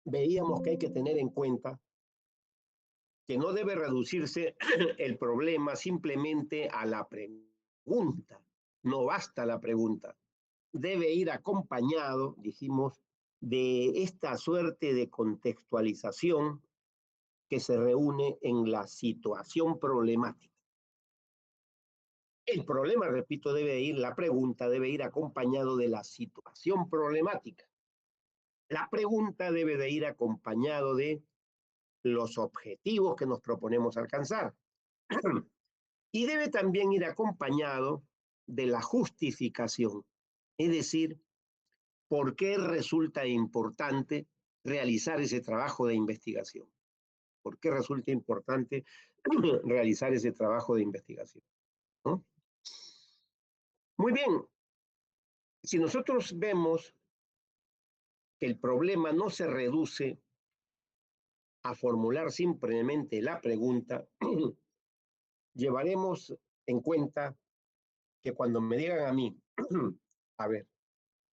veíamos que hay que tener en cuenta que no debe reducirse el problema simplemente a la pregunta. No basta la pregunta. Debe ir acompañado, dijimos, de esta suerte de contextualización que se reúne en la situación problemática. El problema, repito, la pregunta debe ir acompañado de la situación problemática. La pregunta debe de ir acompañado de los objetivos que nos proponemos alcanzar. Y debe también ir acompañado de la justificación, es decir, por qué resulta importante realizar ese trabajo de investigación. ¿Por qué resulta importante realizar ese trabajo de investigación? ¿No? Muy bien, si nosotros vemos que el problema no se reduce a formular simplemente la pregunta, llevaremos en cuenta que cuando me digan a mí, a ver,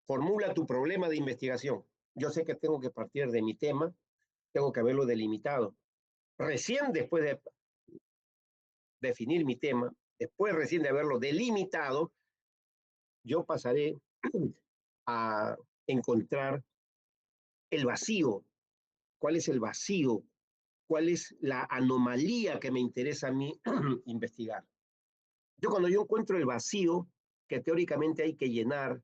formula tu problema de investigación, yo sé que tengo que partir de mi tema, tengo que haberlo delimitado. Recién después de definir mi tema, después recién de haberlo delimitado, yo pasaré a encontrar el vacío. ¿Cuál es el vacío? ¿Cuál es la anomalía que me interesa a mí investigar? Cuando yo encuentro el vacío que teóricamente hay que llenar,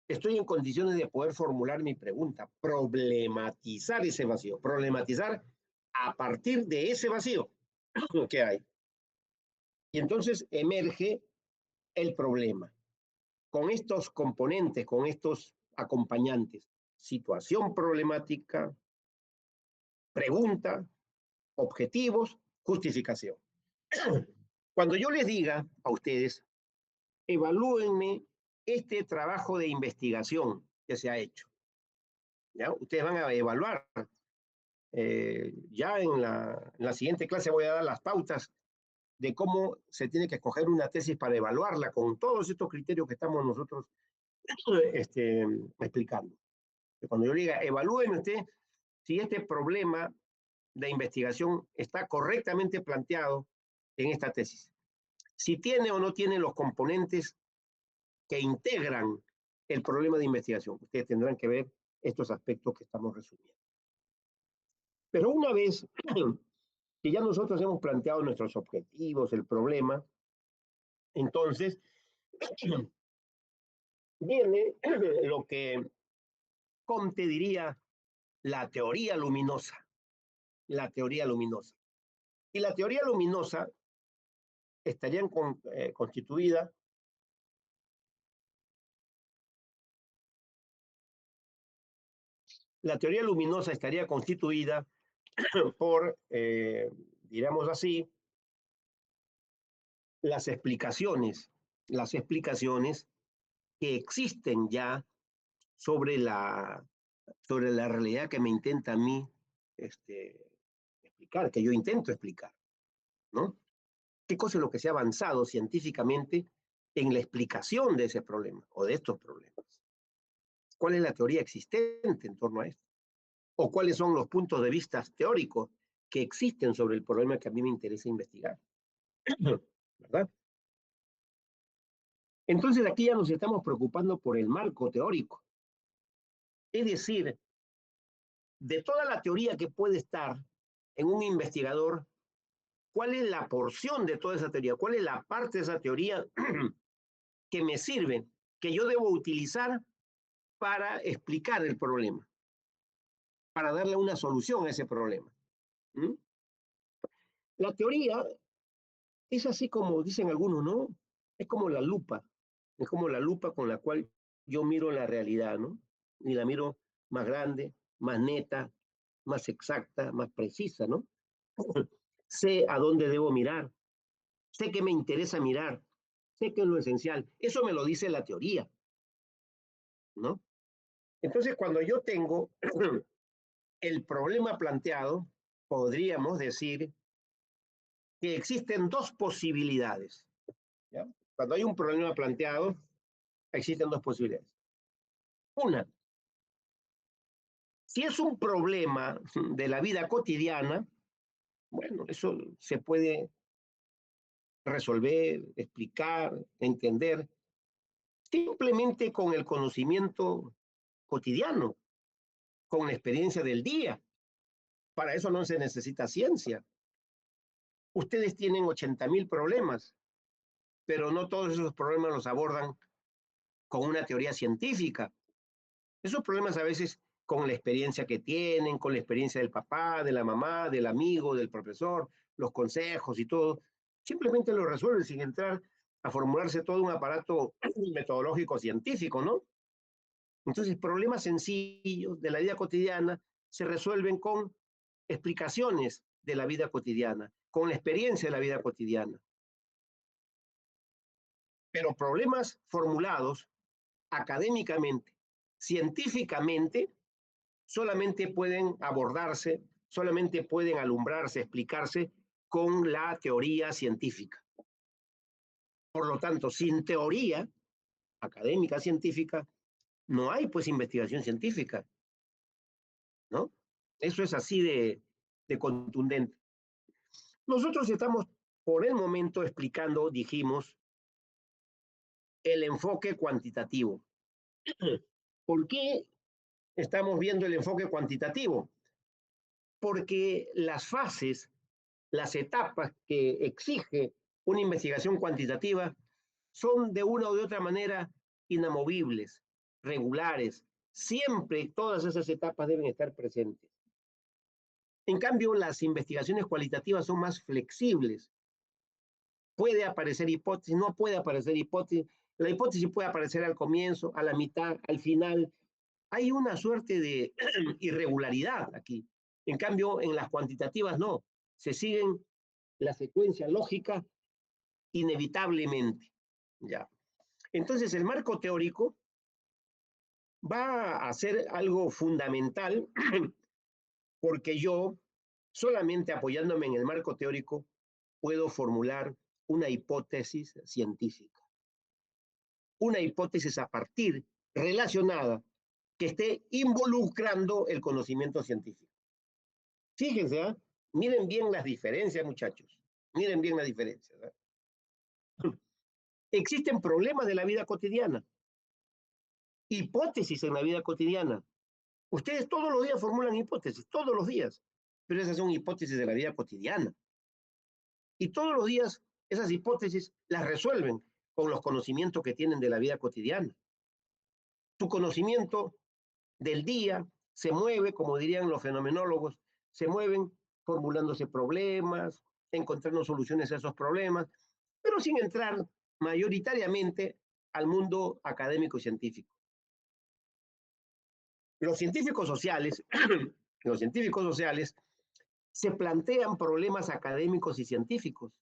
estoy en condiciones de poder formular mi pregunta, problematizar ese vacío, problematizar a partir de ese vacío que hay. Y entonces emerge el problema con estos componentes, con estos acompañantes. Situación problemática, pregunta, objetivos, justificación. Cuando yo les diga a ustedes, evalúenme este trabajo de investigación que se ha hecho, ¿ya? Ustedes van a evaluar. Ya en la siguiente clase voy a dar las pautas de cómo se tiene que escoger una tesis para evaluarla con todos estos criterios que estamos nosotros explicando. Cuando yo diga, evalúen usted si este problema de investigación está correctamente planteado en esta tesis. Si tiene o no tiene los componentes que integran el problema de investigación. Ustedes tendrán que ver estos aspectos que estamos resumiendo. Pero una vez que ya nosotros hemos planteado nuestros objetivos, el problema, entonces viene lo que Comte diría la teoría luminosa. La teoría luminosa. Y la teoría luminosa estaría constituida la teoría luminosa estaría constituida por, diríamos así, las explicaciones que existen ya sobre sobre la realidad que me intenta a mí explicar, que yo intento explicar, ¿no? ¿Qué cosa es lo que se ha avanzado científicamente en la explicación de ese problema o de estos problemas? ¿Cuál es la teoría existente en torno a esto? ¿O cuáles son los puntos de vista teóricos que existen sobre el problema que a mí me interesa investigar? ¿Verdad? Entonces aquí ya nos estamos preocupando por el marco teórico. Es decir, de toda la teoría que puede estar en un investigador, ¿cuál es la porción de toda esa teoría? ¿Cuál es la parte de esa teoría que me sirve, que yo debo utilizar para explicar el problema, para darle una solución a ese problema? ¿Mm? La teoría es así como dicen algunos, ¿no? Es como la lupa, es como la lupa con la cual yo miro la realidad, ¿no? Y la miro más grande, más neta, más exacta, más precisa, ¿no? Sé a dónde debo mirar, sé qué me interesa mirar, sé qué es lo esencial. Eso me lo dice la teoría, ¿no? Entonces, cuando yo tengo el problema planteado, podríamos decir que existen dos posibilidades, ¿ya? Cuando hay un problema planteado, existen dos posibilidades. Una, Si es un problema de la vida cotidiana, bueno, eso se puede resolver, explicar, entender, simplemente con el conocimiento cotidiano, con la experiencia del día. Para eso no se necesita ciencia. Ustedes tienen 80.000 problemas, pero no todos esos problemas los abordan con una teoría científica. Esos problemas a veces con la experiencia que tienen, con la experiencia del papá, de la mamá, del amigo, del profesor, los consejos y todo, simplemente lo resuelven sin entrar a formularse todo un aparato metodológico científico, ¿no? Entonces, problemas sencillos de la vida cotidiana se resuelven con explicaciones de la vida cotidiana, con la experiencia de la vida cotidiana. Pero problemas formulados académicamente, científicamente, solamente pueden abordarse, solamente pueden alumbrarse, explicarse con la teoría científica. Por lo tanto, sin teoría académica científica, no hay pues investigación científica, ¿no? Eso es así de contundente. Nosotros estamos por el momento explicando, dijimos, el enfoque cuantitativo. ¿Por qué estamos viendo el enfoque cuantitativo? Porque las fases, las etapas que exige una investigación cuantitativa son de una u de otra manera inamovibles, regulares. Siempre todas esas etapas deben estar presentes. En cambio, las investigaciones cualitativas son más flexibles. Puede aparecer hipótesis, no puede aparecer hipótesis. La hipótesis puede aparecer al comienzo, a la mitad, al final. Hay una suerte de irregularidad aquí. En cambio, en las cuantitativas no. Se siguen la secuencia lógica inevitablemente. ¿Ya? Entonces, el marco teórico va a ser algo fundamental porque yo, solamente apoyándome en el marco teórico, puedo formular una hipótesis científica. Una hipótesis a partir, relacionada, que esté involucrando el conocimiento científico. Fíjense, ¿eh? Miren bien las diferencias, muchachos. Miren bien las diferencias. ¿Eh? Existen problemas de la vida cotidiana, hipótesis en la vida cotidiana. Ustedes todos los días formulan hipótesis, todos los días, pero esas son hipótesis de la vida cotidiana. Y todos los días esas hipótesis las resuelven con los conocimientos que tienen de la vida cotidiana. Su conocimiento del día se mueve, como dirían los fenomenólogos, se mueven formulándose problemas, encontrando soluciones a esos problemas, pero sin entrar mayoritariamente al mundo académico y científico. Los científicos sociales, los científicos sociales se plantean problemas académicos y científicos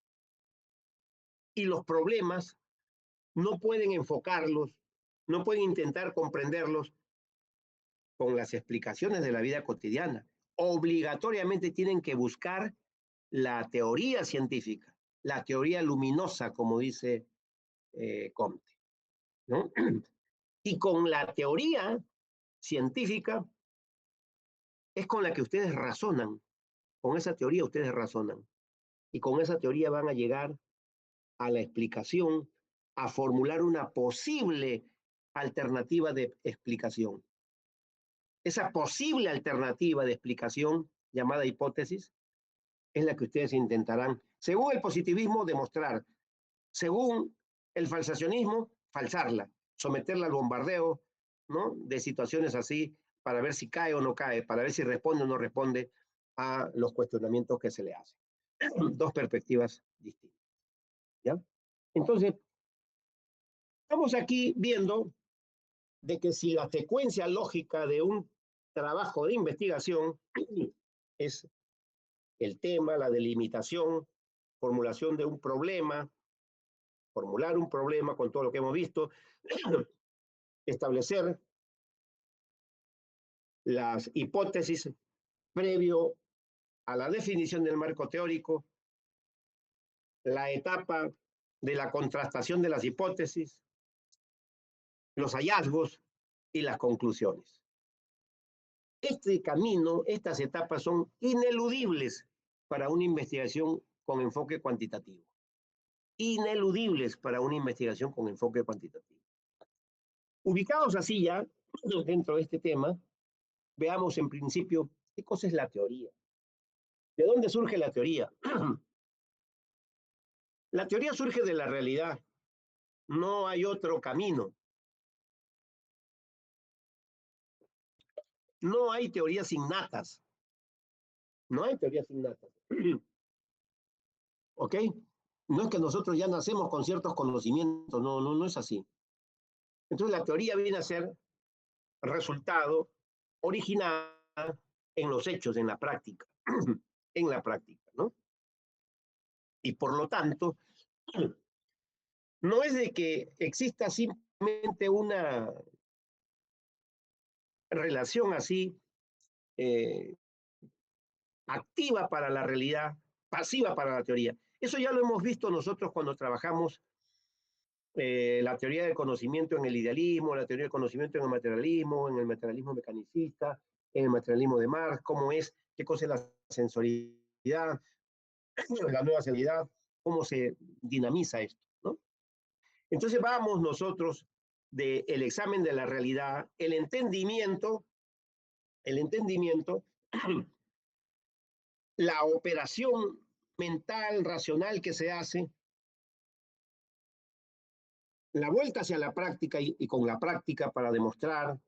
y los problemas no pueden enfocarlos, no pueden intentar comprenderlos con las explicaciones de la vida cotidiana. Obligatoriamente tienen que buscar la teoría científica, la teoría luminosa, como dice Comte, ¿no? Y con la teoría científica es con la que ustedes razonan, con esa teoría ustedes razonan, y con esa teoría van a llegar a la explicación, a formular una posible alternativa de explicación. Esa posible alternativa de explicación, llamada hipótesis, es la que ustedes intentarán, según el positivismo, demostrar, según el falsacionismo, falsarla, someterla al bombardeo, ¿no? De situaciones así, para ver si cae o no cae, para ver si responde o no responde a los cuestionamientos que se le hacen. Dos perspectivas distintas. ¿Ya? Entonces, estamos aquí viendo de que si la secuencia lógica de un trabajo de investigación es el tema, la delimitación, formulación de un problema, formular un problema con todo lo que hemos visto, establecer las hipótesis previo a la definición del marco teórico, la etapa de la contrastación de las hipótesis, los hallazgos y las conclusiones. Este camino, estas etapas son ineludibles para una investigación con enfoque cuantitativo. Ineludibles para una investigación con enfoque cuantitativo. Ubicados así ya dentro de este tema, veamos en principio qué cosa es la teoría. ¿De dónde surge la teoría? La teoría surge de la realidad. No hay otro camino. No hay teorías innatas. No hay teorías innatas. ¿Ok? No es que nosotros ya nacemos con ciertos conocimientos. No es así. Entonces la teoría viene a ser resultado originada en los hechos, en la práctica. En la práctica, ¿no? Y por lo tanto, no es de que exista simplemente una relación así eh, activa para la realidad, pasiva para la teoría. Eso ya lo hemos visto nosotros cuando trabajamos la teoría del conocimiento en el idealismo, la teoría del conocimiento en el materialismo mecanicista, en el materialismo de Marx, cómo es, qué cosa es la sensorialidad, la nueva sensibilidad, cómo se dinamiza esto, ¿no? Entonces vamos nosotros del examen de la realidad, el entendimiento, la operación mental, racional que se hace, la vuelta hacia la práctica y con la práctica para demostrar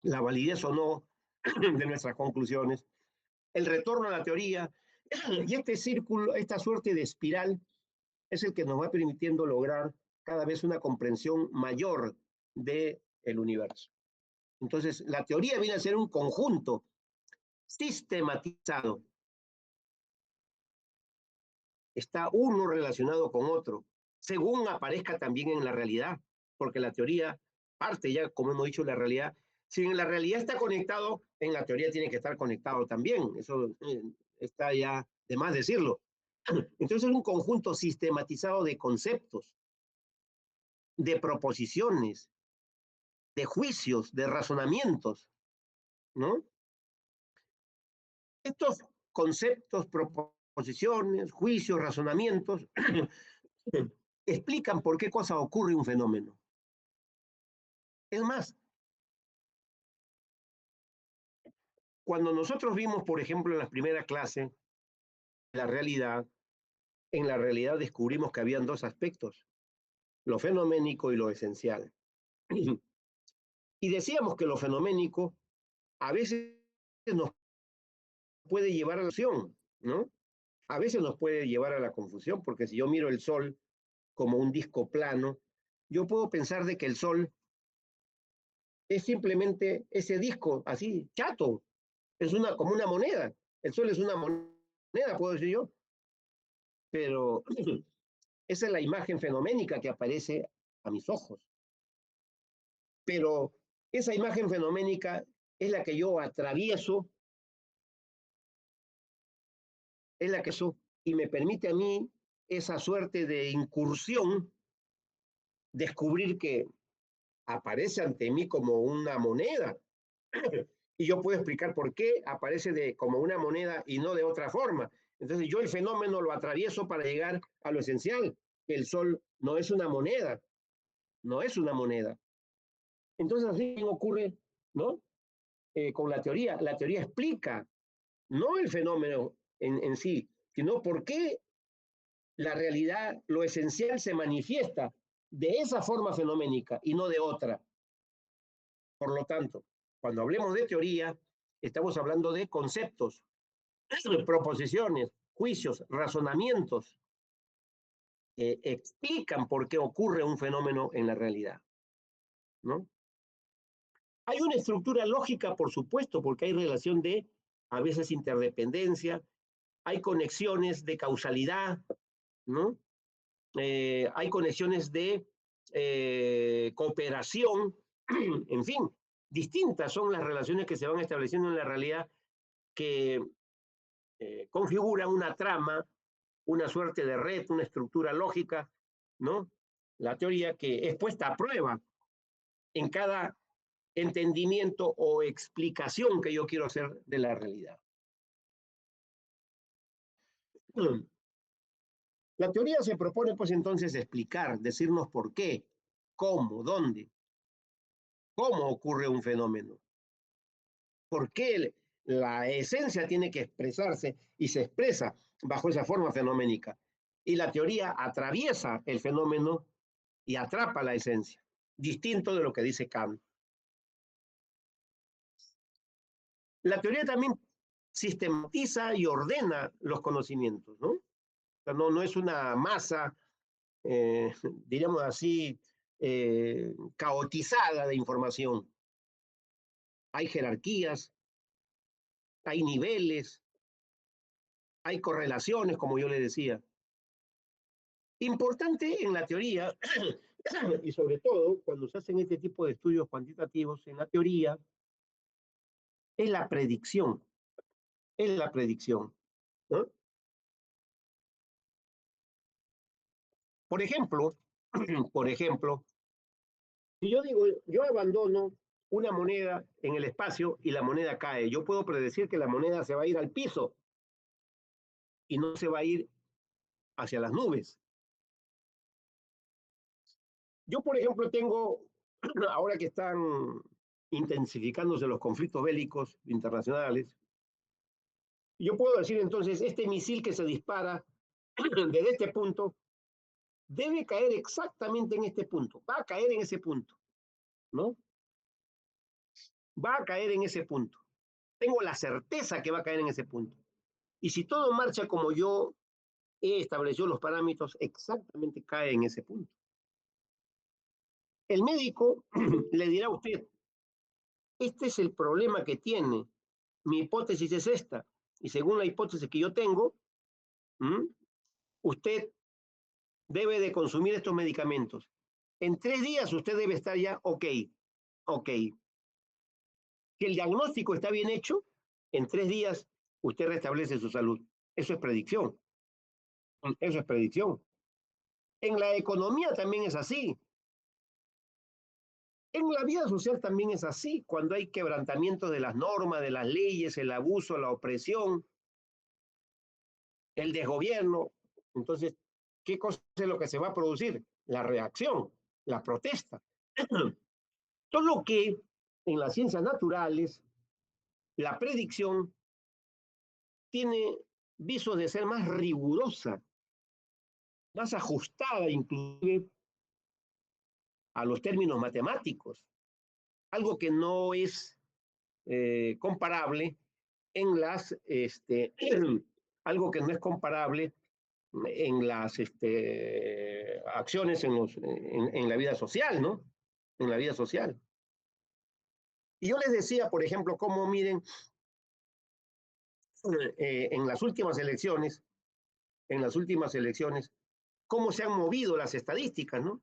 la validez o no de nuestras conclusiones, el retorno a la teoría, y este círculo, esta suerte de espiral, es el que nos va permitiendo lograr cada vez una comprensión mayor del universo. Entonces, la teoría viene a ser un conjunto sistematizado. Está uno relacionado con otro, según aparezca también en la realidad, porque la teoría parte ya, como hemos dicho, la realidad. Si en la realidad está conectado, en la teoría tiene que estar conectado también. Eso está ya de más decirlo. Entonces es un conjunto sistematizado de conceptos, de proposiciones, de juicios, de razonamientos, ¿no? Estos conceptos, proposiciones, juicios, razonamientos, explican por qué cosa ocurre un fenómeno. Es más, cuando nosotros vimos, por ejemplo, en las primeras clases, la realidad, en la realidad descubrimos que habían dos aspectos, lo fenoménico y lo esencial. Y decíamos que lo fenoménico a veces nos puede llevar a la acción, ¿no? A veces nos puede llevar a la confusión, porque si yo miro el Sol como un disco plano, yo puedo pensar de que el Sol es simplemente ese disco así, chato, es como una moneda. El Sol es una moneda, puedo decir yo, pero esa es la imagen fenoménica que aparece a mis ojos. Pero esa imagen fenoménica es la que yo atravieso, es la que eso, y me permite a mí esa suerte de incursión, descubrir que aparece ante mí como una moneda. Y yo puedo explicar por qué aparece como una moneda y no de otra forma. Entonces yo el fenómeno lo atravieso para llegar a lo esencial, que el Sol no es una moneda, no es una moneda. Entonces así ocurre, ¿no? Con la teoría. La teoría explica, no el fenómeno en sí, sino por qué la realidad, lo esencial se manifiesta de esa forma fenoménica y no de otra. Por lo tanto, cuando hablemos de teoría, estamos hablando de conceptos, proposiciones, juicios, razonamientos que explican por qué ocurre un fenómeno en la realidad, ¿no? Hay una estructura lógica, por supuesto, porque hay relación de, a veces, interdependencia, hay conexiones de causalidad, ¿no? Hay conexiones de cooperación, en fin, distintas son las relaciones que se van estableciendo en la realidad que configuran una trama, una suerte de red, una estructura lógica, ¿no? La teoría que es puesta a prueba en cada entendimiento o explicación que yo quiero hacer de la realidad. La teoría se propone pues entonces explicar, decirnos por qué, cómo, dónde, cómo ocurre un fenómeno, por qué la esencia tiene que expresarse y se expresa bajo esa forma fenoménica. Y la teoría atraviesa el fenómeno y atrapa la esencia, distinto de lo que dice Kant. La teoría también sistematiza y ordena los conocimientos, ¿no? O sea, no es una masa, diríamos así, caotizada de información. Hay jerarquías, hay niveles, hay correlaciones, como yo le decía. Importante en la teoría, y sobre todo cuando se hacen este tipo de estudios cuantitativos, en la teoría, es la predicción, es la predicción, ¿no? Por ejemplo, por ejemplo, si yo digo, yo abandono una moneda en el espacio y la moneda cae, yo puedo predecir que la moneda se va a ir al piso y no se va a ir hacia las nubes. Yo, por ejemplo, tengo, ahora que están intensificándose los conflictos bélicos internacionales, yo puedo decir entonces, este misil que se dispara desde este punto debe caer exactamente en este punto, va a caer en ese punto, ¿no? Va a caer en ese punto. Tengo la certeza que va a caer en ese punto. Y si todo marcha como yo he establecido los parámetros, exactamente cae en ese punto. El médico le dirá a usted, este es el problema que tiene, mi hipótesis es esta, y según la hipótesis que yo tengo, usted debe de consumir estos medicamentos. En 3 días usted debe estar ya ok. Que el diagnóstico está bien hecho, en 3 días usted restablece su salud. Eso es predicción. Eso es predicción. En la economía también es así. En la vida social también es así. Cuando hay quebrantamiento de las normas, de las leyes, el abuso, la opresión, el desgobierno, entonces, ¿qué cosa es lo que se va a producir? La reacción, la protesta. Todo lo que en las ciencias naturales, la predicción tiene visos de ser más rigurosa, más ajustada inclusive a los términos matemáticos, algo que no es comparable en las, algo que no es comparable en las acciones en la vida social, ¿no? En la vida social. Y yo les decía, por ejemplo, cómo miren, en las últimas elecciones, cómo se han movido las estadísticas, ¿no?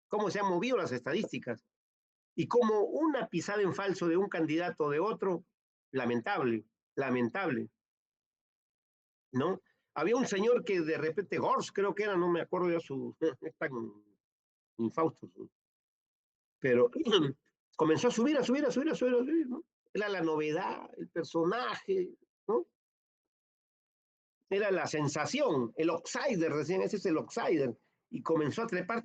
Cómo se han movido las estadísticas y cómo una pisada en falso de un candidato o de otro, lamentable, lamentable, ¿no? Había un señor que de repente, Gors creo que era, no me acuerdo ya su, es tan infausto, pero comenzó a subir, a subir, a subir, a subir, a subir, ¿no? Era la novedad, el personaje, ¿no? Era la sensación, el outsider, recién ese es el outsider, y comenzó a trepar,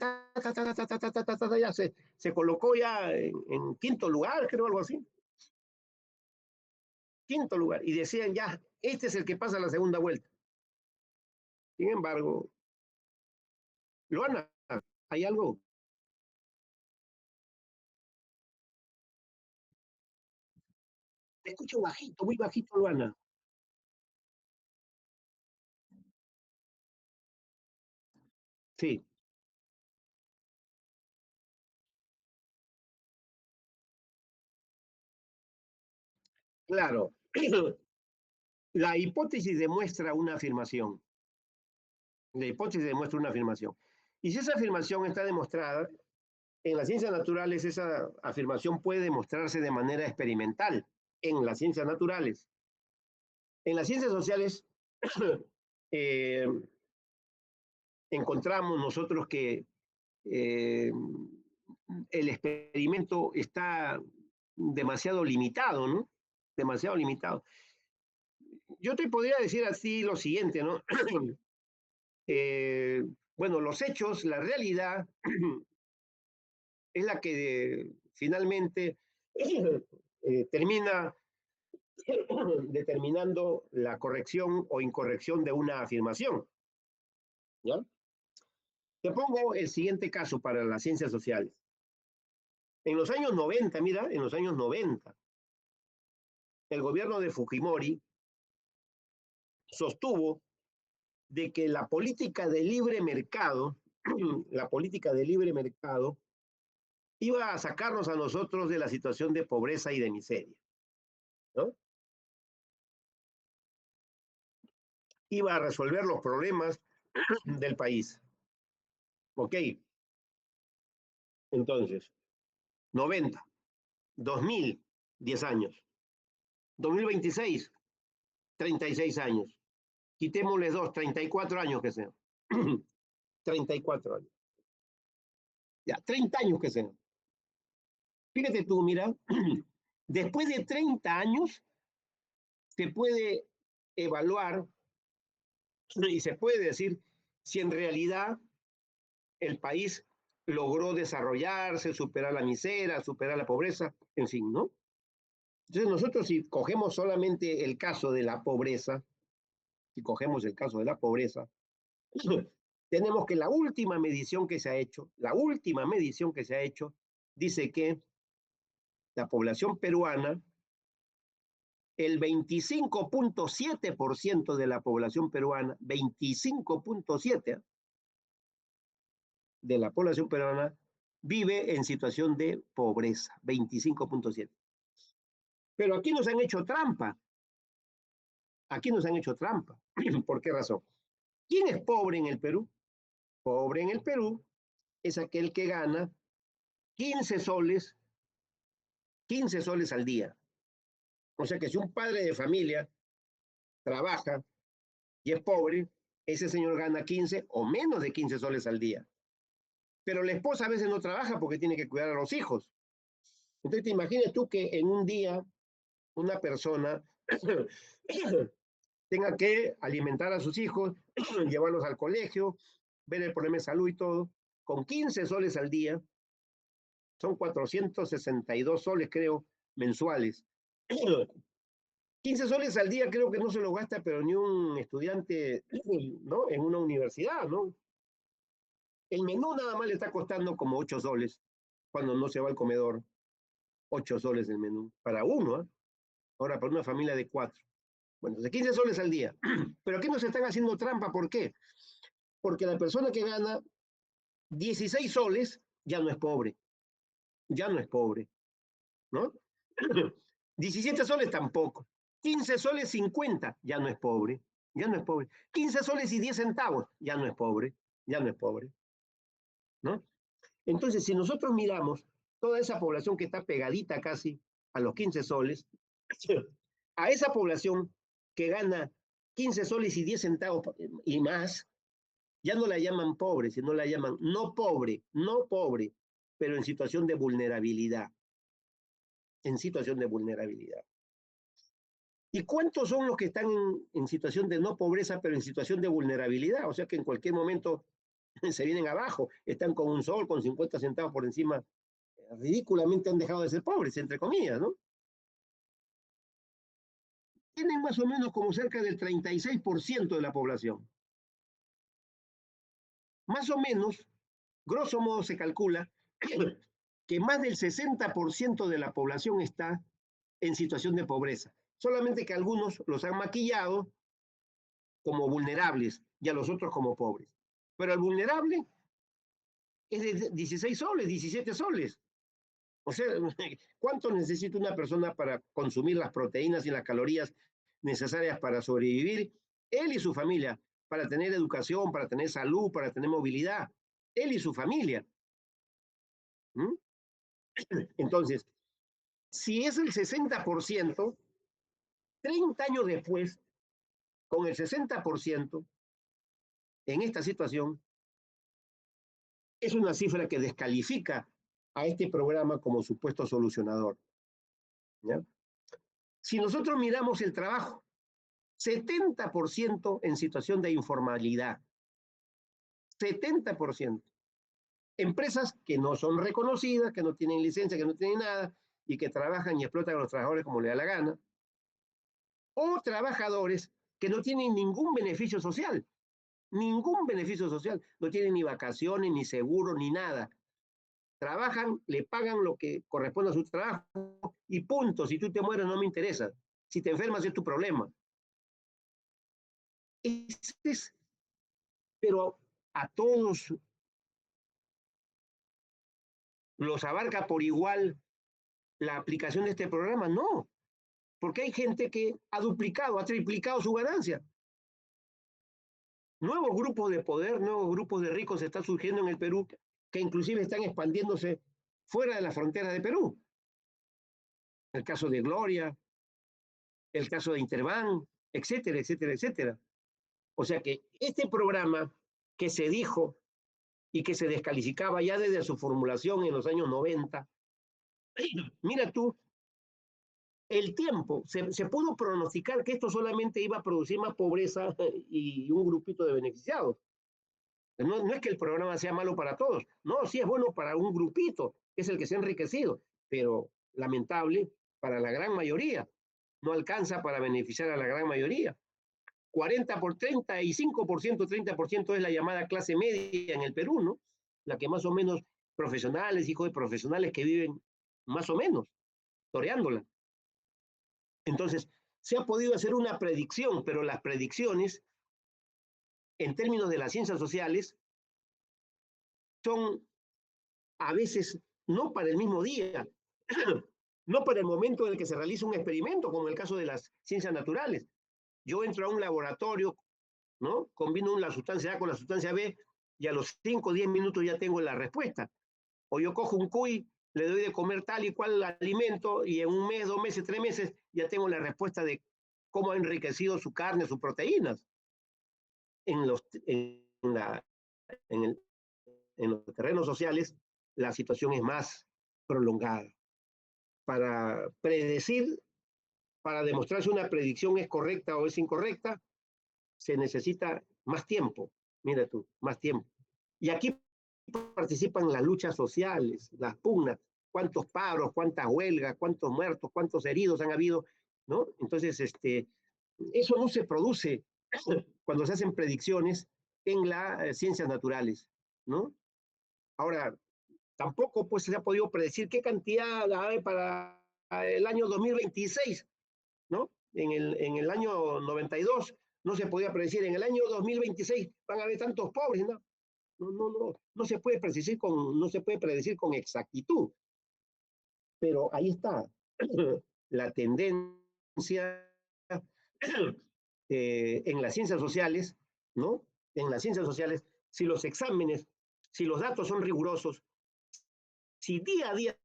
ya se colocó ya en quinto lugar, creo, algo así. Quinto lugar, y decían ya, este es el que pasa a la segunda vuelta. Sin embargo, Luana, hay algo. Te escucho bajito, muy bajito, Luana. Sí, claro. La hipótesis demuestra una afirmación. La hipótesis demuestra una afirmación. Y si esa afirmación está demostrada, en las ciencias naturales esa afirmación puede demostrarse de manera experimental, en las ciencias naturales. En las ciencias sociales eh, encontramos nosotros que el experimento está demasiado limitado, ¿no? Demasiado limitado. Yo te podría decir así lo siguiente, ¿no? Eh, bueno, los hechos, la realidad es la que finalmente termina determinando la corrección o incorrección de una afirmación, ¿ya? Te pongo el siguiente caso para las ciencias sociales. En los años 90, mira, en los años 90, el gobierno de Fujimori sostuvo de que la política de libre mercado, la política de libre mercado, iba a sacarnos a nosotros de la situación de pobreza y de miseria, ¿no? Iba a resolver los problemas del país. Ok, entonces, 90, 2000, 10 años. 2026, 36 años. Quitémosle 2, 34 años que sean. 34 años. Ya, 30 años que sean. Fíjate tú, mira, después de 30 años se puede evaluar y se puede decir si en realidad el país logró desarrollarse, superar la miseria, superar la pobreza, en fin, ¿no? Entonces nosotros si cogemos solamente el caso de la pobreza, si cogemos el caso de la pobreza, tenemos que la última medición que se ha hecho, dice que la población peruana, el 25.7% de la población peruana, 25.7% de la población peruana vive en situación de pobreza, 25.7. Pero aquí nos han hecho trampa, aquí nos han hecho trampa. ¿Por qué razón? ¿Quién es pobre en el Perú? Pobre en el Perú es aquel que gana 15 soles, 15 soles al día. O sea que si un padre de familia trabaja y es pobre, ese señor gana 15 o menos de 15 soles al día. Pero la esposa a veces no trabaja porque tiene que cuidar a los hijos. Entonces te imaginas tú que en un día una persona tenga que alimentar a sus hijos, llevarlos al colegio, ver el problema de salud y todo, con 15 soles al día, son 462 soles, creo, mensuales. 15 soles al día creo que no se lo gasta, pero ni un estudiante, ¿no? En una universidad, ¿no? El menú nada más le está costando como 8 soles cuando no se va al comedor. 8 soles el menú, para uno, ¿eh? Ahora, para una familia de 4. Bueno, de 15 soles al día. Pero aquí nos están haciendo trampa, ¿por qué? Porque la persona que gana 16 soles ya no es pobre, ya no es pobre, ¿no? 17 soles tampoco. 15 soles 50 ya no es pobre, ya no es pobre. 15 soles y 10 centavos ya no es pobre, ya no es pobre, ¿no? Entonces, si nosotros miramos toda esa población que está pegadita casi a los 15 soles, a esa población que gana 15 soles y 10 centavos y más, ya no la llaman pobre, sino la llaman no pobre, no pobre, pero en situación de vulnerabilidad, en situación de vulnerabilidad. ¿Y cuántos son los que están en situación de no pobreza, pero en situación de vulnerabilidad? O sea que en cualquier momento se vienen abajo, están con un sol, con 50 centavos por encima, ridículamente han dejado de ser pobres, entre comillas, ¿no? Tienen más o menos como cerca del 36% de la población. Más o menos, grosso modo se calcula que más del 60% de la población está en situación de pobreza. Solamente que algunos los han maquillado como vulnerables y a los otros como pobres. Pero el vulnerable es de 16 soles, 17 soles. O sea, ¿cuánto necesita una persona para consumir las proteínas y las calorías necesarias para sobrevivir? Él y su familia, para tener educación, para tener salud, para tener movilidad. Él y su familia. ¿Mm? Entonces, si es el 60%, 30 años después, con el 60% en esta situación, es una cifra que descalifica a este programa como supuesto solucionador. ¿ya? Si nosotros miramos el trabajo, 70% en situación de informalidad, 70%. Empresas que no son reconocidas, que no tienen licencia, que no tienen nada, y que trabajan y explotan a los trabajadores como le da la gana, o trabajadores que no tienen ningún beneficio social, no tienen ni vacaciones, ni seguro, ni nada. Trabajan, le pagan lo que corresponde a su trabajo y punto. Si tú te mueres no me interesa. Si te enfermas es tu problema. Es, pero a todos los abarca por igual la aplicación de este programa, no, porque hay gente que ha duplicado, ha triplicado su ganancia. Nuevos grupos de poder, nuevos grupos de ricos están surgiendo en el Perú, que inclusive están expandiéndose fuera de la frontera de Perú. El caso de Gloria, el caso de Interbank, etcétera, etcétera, etcétera. O sea que este programa que se dijo y que se descalificaba ya desde su formulación en los años 90, mira tú, el tiempo, se pudo pronosticar que esto solamente iba a producir más pobreza y un grupito de beneficiados. No es que el programa sea malo para todos, no, sí es bueno para un grupito, que es el que se ha enriquecido, pero lamentable para la gran mayoría, no alcanza para beneficiar a la gran mayoría. 40 por 35%, 30% es la llamada clase media en el Perú, ¿no? La que más o menos profesionales, hijos de profesionales que viven más o menos, toreándola. Entonces, se ha podido hacer una predicción, pero las predicciones, en términos de las ciencias sociales, son a veces no para el mismo día, no para el momento en el que se realiza un experimento, como en el caso de las ciencias naturales. Yo entro a un laboratorio, ¿no? Combino la sustancia A con la sustancia B y a los 5 o 10 minutos ya tengo la respuesta. O yo cojo un cuy, le doy de comer tal y cual alimento y en un mes, 2 meses, 3 meses ya tengo la respuesta de cómo ha enriquecido su carne, sus proteínas. En los, la, en, el, en los terrenos sociales la situación es más prolongada. Para predecir, para demostrar si una predicción es correcta o es incorrecta, se necesita más tiempo. Mira tú, más tiempo. Y aquí participan las luchas sociales, las pugnas, cuántos paros, cuántas huelgas, cuántos muertos, cuántos heridos han habido, ¿no? Entonces, eso no se produce cuando se hacen predicciones en las ciencias naturales, ¿no? Ahora, tampoco pues se ha podido predecir qué cantidad hay para el año 2026, ¿no? En el año 92 no se podía predecir, en el año 2026 van a haber tantos pobres, ¿no? No se puede predecir no se puede predecir con exactitud, pero ahí está la tendencia en las ciencias sociales, ¿no? En las ciencias sociales, si los exámenes, si los datos son rigurosos, si día a día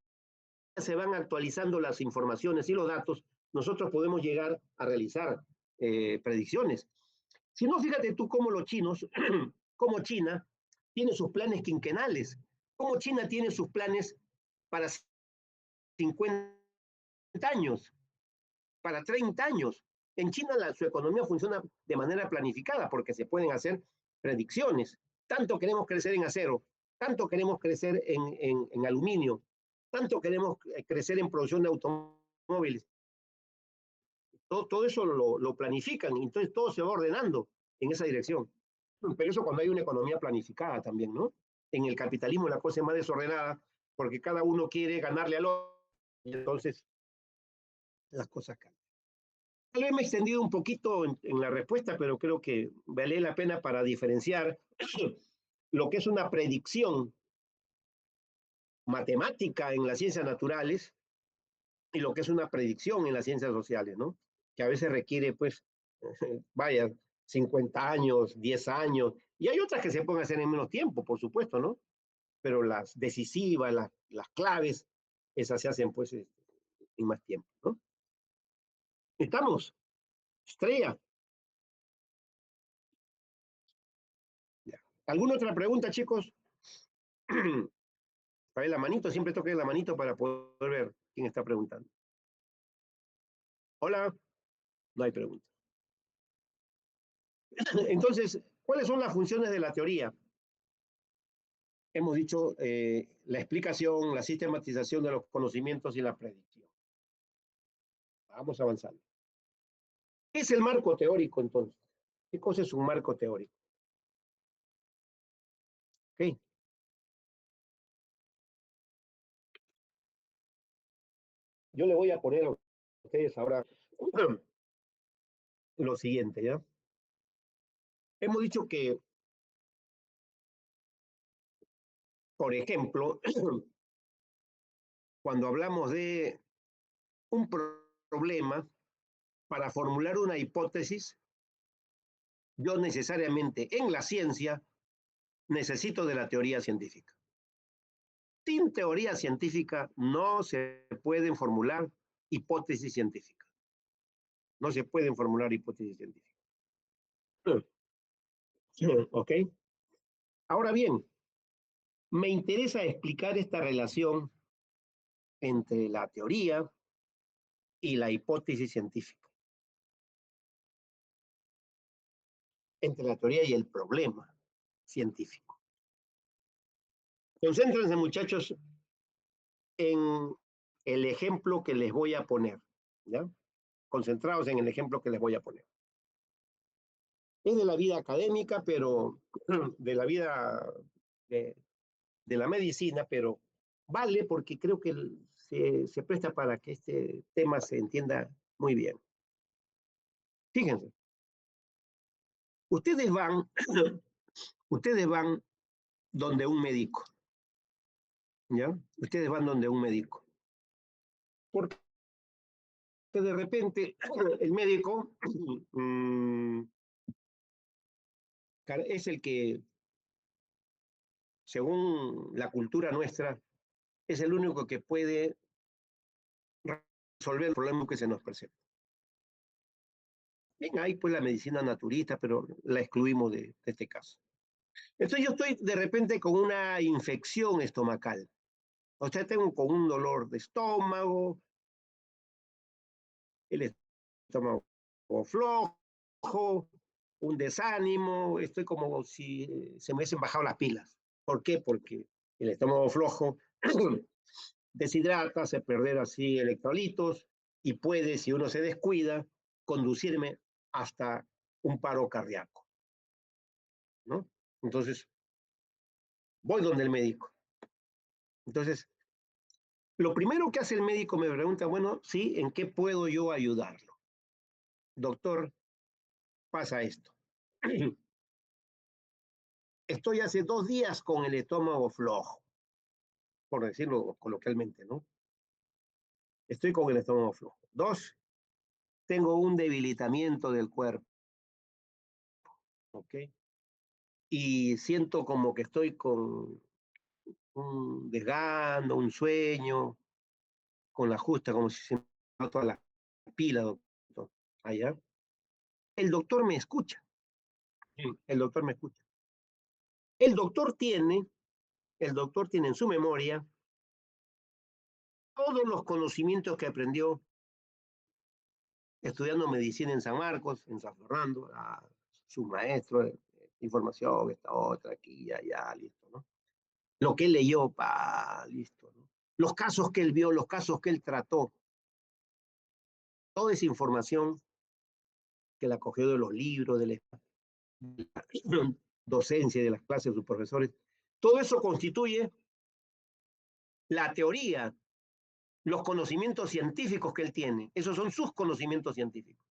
se van actualizando las informaciones y los datos, nosotros podemos llegar a realizar predicciones. Si no, fíjate tú cómo los chinos, cómo China tiene sus planes quinquenales, cómo China tiene sus planes para 50 años, para 30 años. En China su economía funciona de manera planificada porque se pueden hacer predicciones. Tanto queremos crecer en acero, tanto queremos crecer en aluminio, tanto queremos crecer en producción de automóviles. Todo eso lo planifican, entonces todo se va ordenando en esa dirección. Pero eso cuando hay una economía planificada también, ¿no? En el capitalismo la cosa es más desordenada porque cada uno quiere ganarle al otro y entonces las cosas cambian. Tal vez me he extendido un poquito en la respuesta, pero creo que vale la pena para diferenciar lo que es una predicción matemática en las ciencias naturales y lo que es una predicción en las ciencias sociales, ¿no? Que a veces requiere, pues, vaya, 50 años, 10 años, y hay otras que se pueden hacer en menos tiempo, por supuesto, ¿no? Pero las decisivas, las claves, esas se hacen, pues, en más tiempo, ¿no? ¿Estamos? Estrella. Ya. ¿Alguna otra pregunta, chicos? Para la manito, siempre toque la manito para poder ver quién está preguntando. Hola, no hay pregunta. Entonces, ¿cuáles son las funciones de la teoría? Hemos dicho la explicación, la sistematización de los conocimientos y la predicción. Vamos avanzando. ¿Qué es el marco teórico entonces? ¿Qué cosa es un marco teórico? ¿Okay? Yo le voy a poner a ustedes ahora lo siguiente, ¿ya? Hemos dicho que, por ejemplo, cuando hablamos de un problema, para formular una hipótesis, yo necesariamente en la ciencia necesito de la teoría científica. Sin teoría científica no se pueden formular hipótesis científicas. No se pueden formular hipótesis científicas. ¿Ok? Ahora bien, me interesa explicar esta relación entre la teoría y la hipótesis científica, entre la teoría y el problema científico. Concéntrense, muchachos, en el ejemplo que les voy a poner, ¿ya? Concentrados en el ejemplo que les voy a poner. Es de la vida académica, pero de la vida de, de la medicina, pero vale porque creo que se presta para que este tema se entienda muy bien. Fíjense, ustedes van, ustedes van donde un médico, ¿ya? Ustedes van donde un médico. Porque de repente el médico es el que, según la cultura nuestra, es el único que puede resolver el problema que se nos presenta. Bien, hay pues la medicina naturista, pero la excluimos de este caso. Entonces yo estoy de repente con una infección estomacal. O sea, tengo con un dolor de estómago, el estómago flojo, un desánimo, estoy como si se me hubiesen bajado las pilas. ¿Por qué? Porque el estómago flojo deshidrata, hace perder así electrolitos y puede, si uno se descuida, conducirme hasta un paro cardíaco, ¿no? Entonces, voy donde el médico. Entonces, lo primero que hace el médico me pregunta, bueno, sí, ¿en qué puedo yo ayudarlo? Doctor, pasa esto. Estoy hace 2 días con el estómago flojo, por decirlo coloquialmente, ¿no? Estoy con el estómago flojo. 2, tengo un debilitamiento del cuerpo, ¿ok? Y siento como que estoy con un desgano, un sueño, con la justa, como si se me va toda la pila, doctor. Allá. El doctor me escucha. Sí. El doctor me escucha. El doctor tiene, el doctor tiene en su memoria todos los conocimientos que aprendió estudiando medicina en San Marcos, en San Fernando, a su maestro, información, esta otra, aquí, allá, listo, ¿no? Lo que él leyó, listo, ¿no? Los casos que él vio, los casos que él trató, toda esa información que la cogió de los libros, de la docencia, de las clases de sus profesores, todo eso constituye la teoría, los conocimientos científicos que él tiene. Esos son sus conocimientos científicos.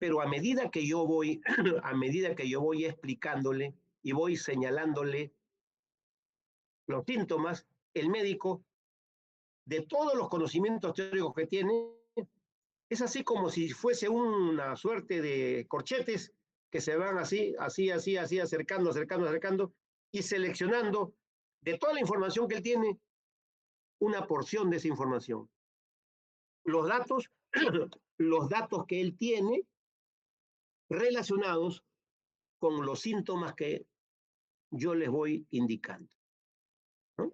Pero a medida que yo voy, a medida que yo voy explicándole y voy señalándole los síntomas, el médico, de todos los conocimientos teóricos que tiene, es así como si fuese una suerte de corchetes que se van así, así, así, así, acercando, acercando, acercando, y seleccionando de toda la información que él tiene, una porción de esa información. Los datos, los datos que él tiene relacionados con los síntomas que yo les voy indicando, ¿no?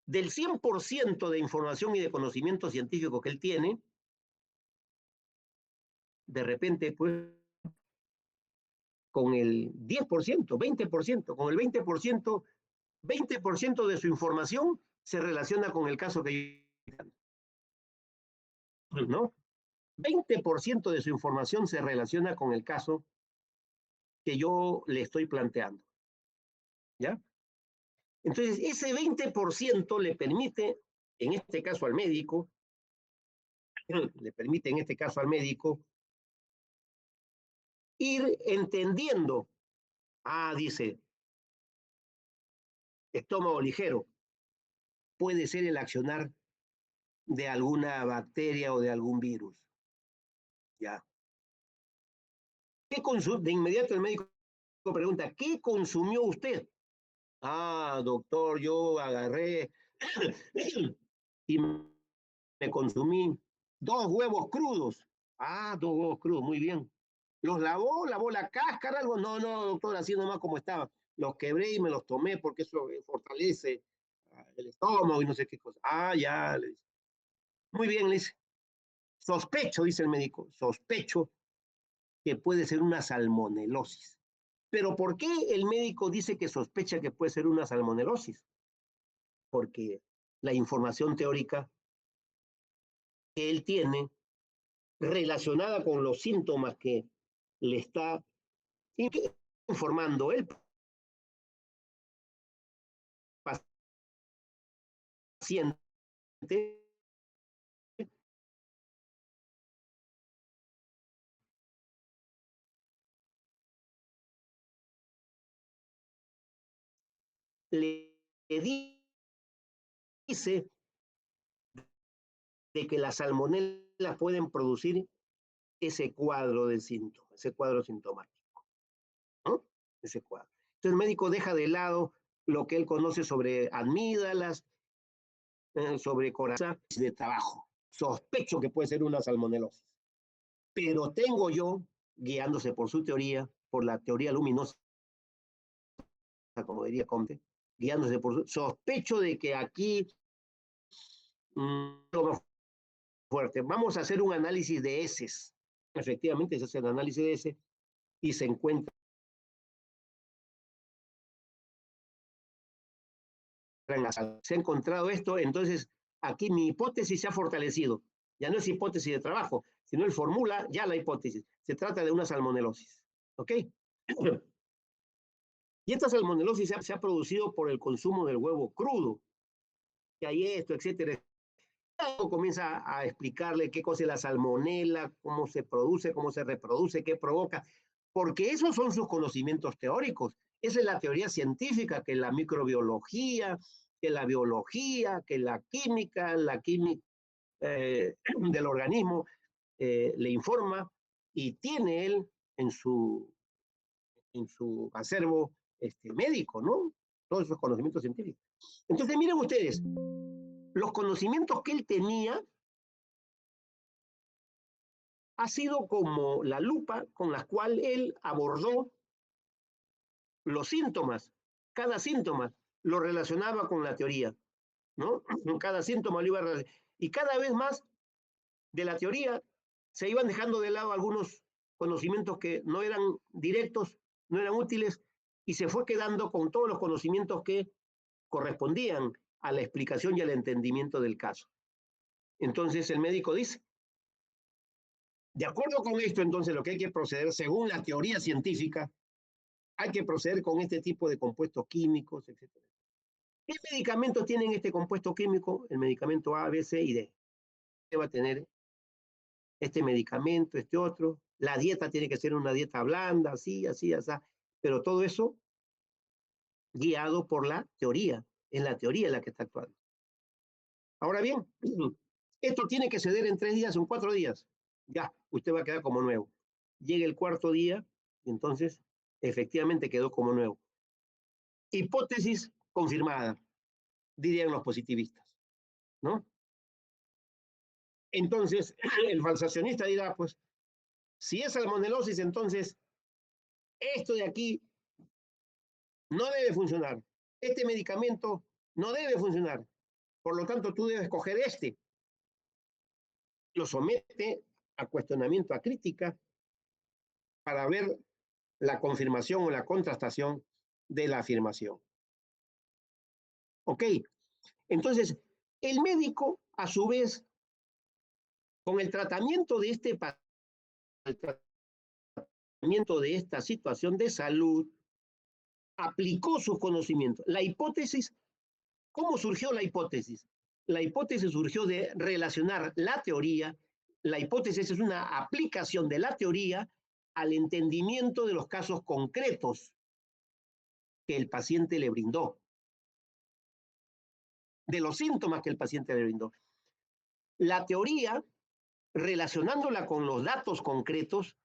Del 100% de información y de conocimiento científico que él tiene, de repente, pues, con el 10%, 20%, con el 20% de su información se relaciona con el caso que yo, ¿no? 20% de su información se relaciona con el caso que yo le estoy planteando, ¿ya? Entonces, ese 20% le permite, en este caso al médico, ir entendiendo, dice, estómago ligero, puede ser el accionar de alguna bacteria o de algún virus, ¿ya? De inmediato el médico pregunta, ¿qué consumió usted? Doctor, yo agarré y me consumí 2 huevos crudos. 2 huevos crudos, muy bien. ¿Los lavó la cáscara, algo? No, no, doctor, así nomás como estaba. Los quebré y me los tomé porque eso fortalece el estómago y no sé qué cosa. Ya, le dice. Muy bien, le dice. Sospecho, dice el médico, sospecho que puede ser una salmonelosis. Pero ¿por qué el médico dice que sospecha que puede ser una salmonelosis? Porque la información teórica que él tiene relacionada con los síntomas que le está informando el paciente le dice de que las salmonelas pueden producir ese cuadro de síntomas, ese cuadro sintomático, ¿no? Ese cuadro. Entonces el médico deja de lado lo que él conoce sobre amígdalas, sobre corazón de trabajo. Sospecho que puede ser una salmonelosis. Pero tengo yo, guiándose por su teoría, por la teoría luminosa, como diría Comte, guiándose por su, sospecho de que aquí lo fuerte. Vamos a hacer un análisis de heces. Efectivamente, se hace el análisis de heces y se encuentra, se ha encontrado esto, entonces aquí mi hipótesis se ha fortalecido. Ya no es hipótesis de trabajo, sino él formula ya la hipótesis. Se trata de una salmonelosis. ¿Ok? Y esta salmonelosis se ha producido por el consumo del huevo crudo, que hay esto, etcétera. Comienza a explicarle qué cosa es la salmonela, cómo se produce, cómo se reproduce, qué provoca, porque esos son sus conocimientos teóricos. Esa es la teoría científica, que la microbiología, que la biología, que la química del organismo le informa y tiene él en su acervo médico, ¿no? Todos esos conocimientos científicos. Entonces, miren ustedes, los conocimientos que él tenía ha sido como la lupa con la cual él abordó los síntomas. Cada síntoma lo relacionaba con la teoría, ¿no? Cada síntoma lo iba a y cada vez más de la teoría se iban dejando de lado algunos conocimientos que no eran directos, no eran útiles, y se fue quedando con todos los conocimientos que correspondían a la explicación y al entendimiento del caso. Entonces el médico dice, de acuerdo con esto, entonces lo que hay que proceder, según la teoría científica, hay que proceder con este tipo de compuestos químicos, etcétera. ¿Qué medicamentos tienen este compuesto químico? El medicamento A, B, C y D. Usted va a tener este medicamento, este otro. La dieta tiene que ser una dieta blanda, así, así, así. Pero todo eso guiado por la teoría. Es la teoría la que está actuando. Ahora bien, esto tiene que ceder en 3 días o en 4 días. Ya, usted va a quedar como nuevo. Llega el cuarto día y entonces efectivamente quedó como nuevo. Hipótesis confirmada, dirían los positivistas, ¿no? Entonces, el falsacionista dirá, pues, si es salmonelosis, entonces esto de aquí no debe funcionar. Este medicamento no debe funcionar. Por lo tanto, tú debes escoger este. Lo somete a cuestionamiento, a crítica, para ver la confirmación o la contrastación de la afirmación. ¿Ok? Entonces, el médico, a su vez, con el tratamiento de esta situación de salud, aplicó sus conocimientos. La hipótesis, ¿cómo surgió la hipótesis? La hipótesis surgió de relacionar la teoría. La hipótesis es una aplicación de la teoría al entendimiento de los casos concretos que el paciente le brindó, de los síntomas que el paciente le brindó. La teoría, relacionándola con los datos concretos,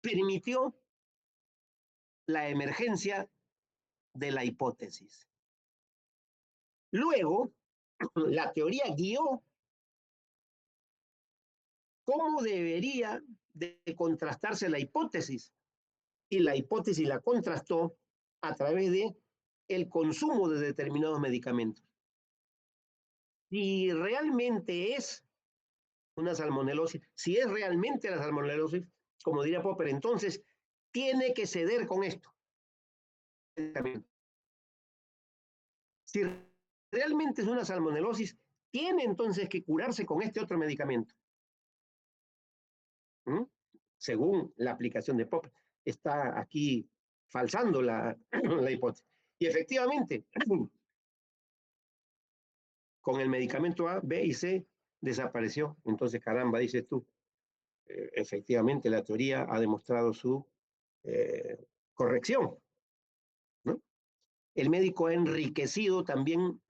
permitió la emergencia de la hipótesis. Luego, la teoría guió cómo debería de contrastarse la hipótesis, y la hipótesis la contrastó a través de el consumo de determinados medicamentos. Si realmente es una salmonelosis, si es realmente la salmonelosis, como diría Popper, entonces tiene que ceder con esto. Si realmente es una salmonelosis, tiene entonces que curarse con este otro medicamento. ¿Mm? Según la aplicación de Popper, está aquí falsando la hipótesis. Y efectivamente, con el medicamento A, B y C desapareció. Entonces, caramba, dices tú, efectivamente la teoría ha demostrado su corrección, ¿no? El médico ha enriquecido también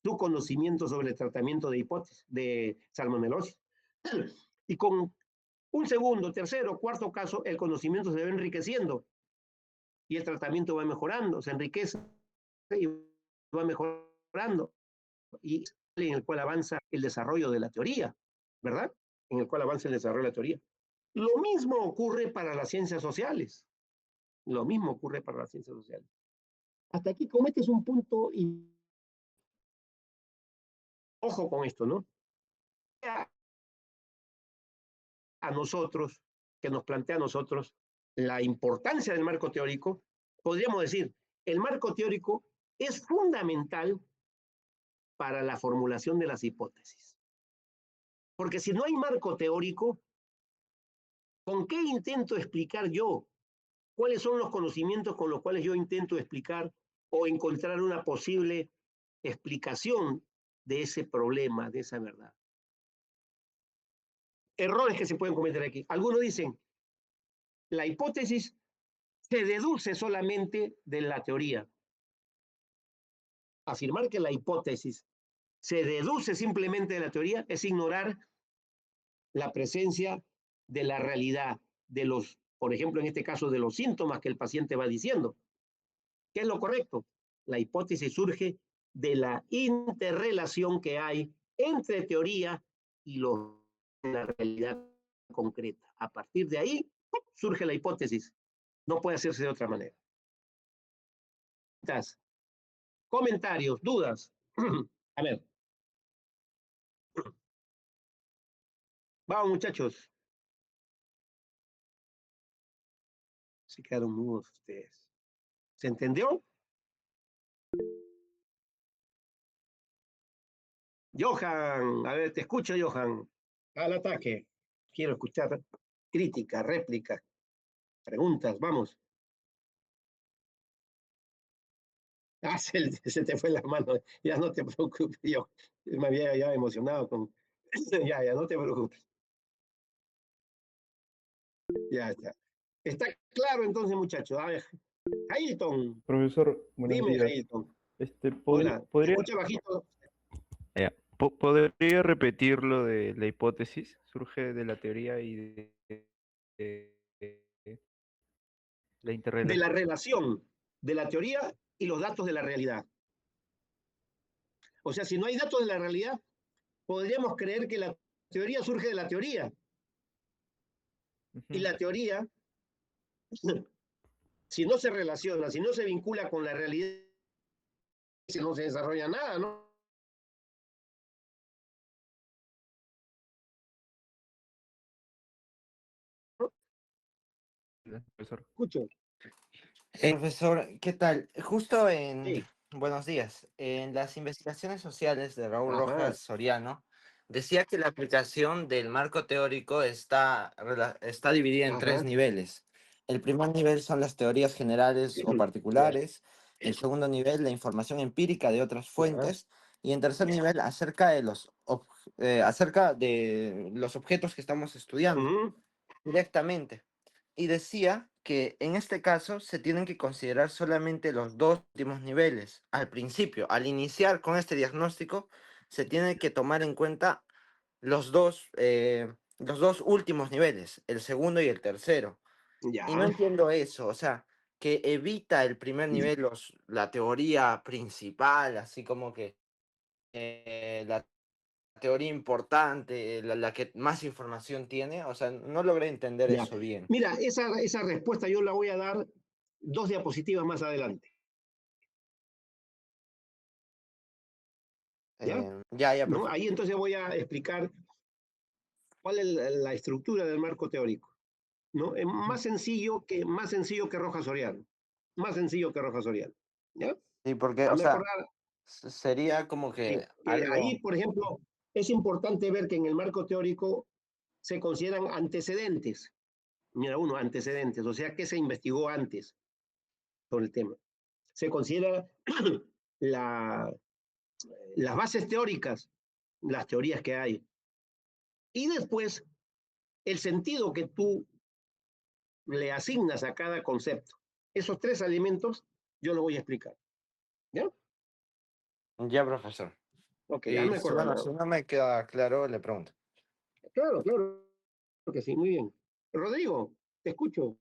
su conocimiento sobre el tratamiento de hipótesis, de salmonelosis. Y con un segundo, tercero, cuarto caso, el conocimiento se va enriqueciendo y el tratamiento va mejorando, se enriquece y va mejorando. Y en el cual avanza el desarrollo de la teoría, ¿verdad? En el cual avanza el desarrollo de la teoría. Lo mismo ocurre para las ciencias sociales. Lo mismo ocurre para las ciencias sociales. Hasta aquí cometes un punto y ojo con esto, ¿no? A nosotros, que nos plantea a nosotros la importancia del marco teórico, podríamos decir, el marco teórico es fundamental para la formulación de las hipótesis. Porque si no hay marco teórico, ¿con qué intento explicar yo? ¿Cuáles son los conocimientos con los cuales yo intento explicar o encontrar una posible explicación de ese problema, de esa verdad? Errores que se pueden cometer aquí. Algunos dicen, la hipótesis se deduce solamente de la teoría. Afirmar que la hipótesis se deduce simplemente de la teoría es ignorar la presencia de la realidad, de los, por ejemplo, en este caso, de los síntomas que el paciente va diciendo. ¿Qué es lo correcto? La hipótesis surge de la interrelación que hay entre teoría y la realidad concreta. A partir de ahí surge la hipótesis. No puede hacerse de otra manera. Comentarios, dudas. A ver. Vamos, muchachos. Se quedaron mudos ustedes. ¿Se entendió? Johan, a ver, te escucho, Johan. Al ataque. Quiero escuchar crítica, réplica, preguntas, vamos. Ah, se te fue la mano. Ya no te preocupes, yo me había ya emocionado con... ya, no te preocupes. Ya está. Está claro entonces, muchachos. A ver, Ailton. Profesor, buenos Dime, días. Ailton. Hola, ¿podría, escucha bajito. ¿podría repetir lo de la hipótesis? Surge de la teoría y de la De interrelación. la relación de la teoría y los datos de la realidad. O sea, si no hay datos de la realidad, podríamos creer que la teoría surge de la teoría. Y la teoría, si no se relaciona, si no se vincula con la realidad, no se desarrolla nada, ¿no? profesor. Escucho. Profesor, ¿qué tal? Justo en, Sí. buenos días, en las investigaciones sociales de Raúl Ajá. Rojas Soriano, decía que la aplicación del marco teórico está dividida en tres Ajá. niveles. El primer nivel son las teorías generales o Ya. particulares, el segundo nivel, la información empírica de otras Ajá. fuentes, y en tercer nivel, acerca de los objetos que estamos estudiando Ujú. directamente. Y decía que en este caso se tienen que considerar solamente los dos últimos niveles. Al principio, al iniciar con este diagnóstico, se tiene que tomar en cuenta los dos últimos niveles, el segundo y el tercero. Y no Ya. entiendo eso, o sea, que evita el primer nivel la teoría principal, así como que la teoría importante, la que más información tiene, o sea, no logré entender Ya. eso bien. Mira, esa respuesta yo la voy a dar 2 diapositivas más adelante. ¿Ya? Ya, ¿No? profe. Ahí entonces voy a explicar cuál es la estructura del marco teórico. ¿No? Es más sencillo que Rojas Soriano. Más sencillo que Rojas Soriano. ¿Ya? Sí, porque, o Hazme sea, acordar sería como que que algo. ahí, por ejemplo, es importante ver que en el marco teórico se consideran antecedentes. Mira, uno, antecedentes, o sea, ¿qué se investigó antes sobre el tema? Se considera la, las bases teóricas, las teorías que hay, y después el sentido que tú le asignas a cada concepto. Esos tres elementos yo lo voy a explicar. ¿Ya? Ya, profesor. Ok, Y hazme acordar bueno, nada si más. no me queda claro, le pregunto. Claro, claro que sí, muy bien. Rodrigo, te escucho.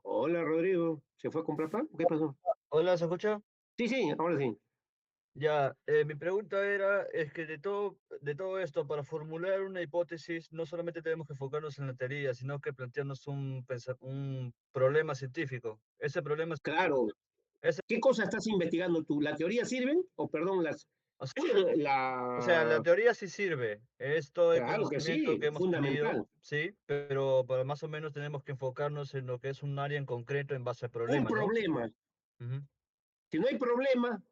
Hola, Rodrigo. ¿Se fue a comprar pan? ¿Qué pasó? Hola, ¿se escucha? Sí, sí, ahora sí. Ya, mi pregunta era, es que de todo esto, para formular una hipótesis, no solamente tenemos que enfocarnos en la teoría, sino que plantearnos un problema científico. Ese problema, Claro. ese, ¿Qué cosa estás investigando tú? ¿La teoría sirve? O perdón, o s- o sea, la la... teoría sí sirve, es todo el Claro que conocimiento sí, que hemos tenido, fundamental. sí, pero para más o menos tenemos que enfocarnos en lo que es un área en concreto en base al Un problema, ¿no? problema. Ujú. Si no hay problema,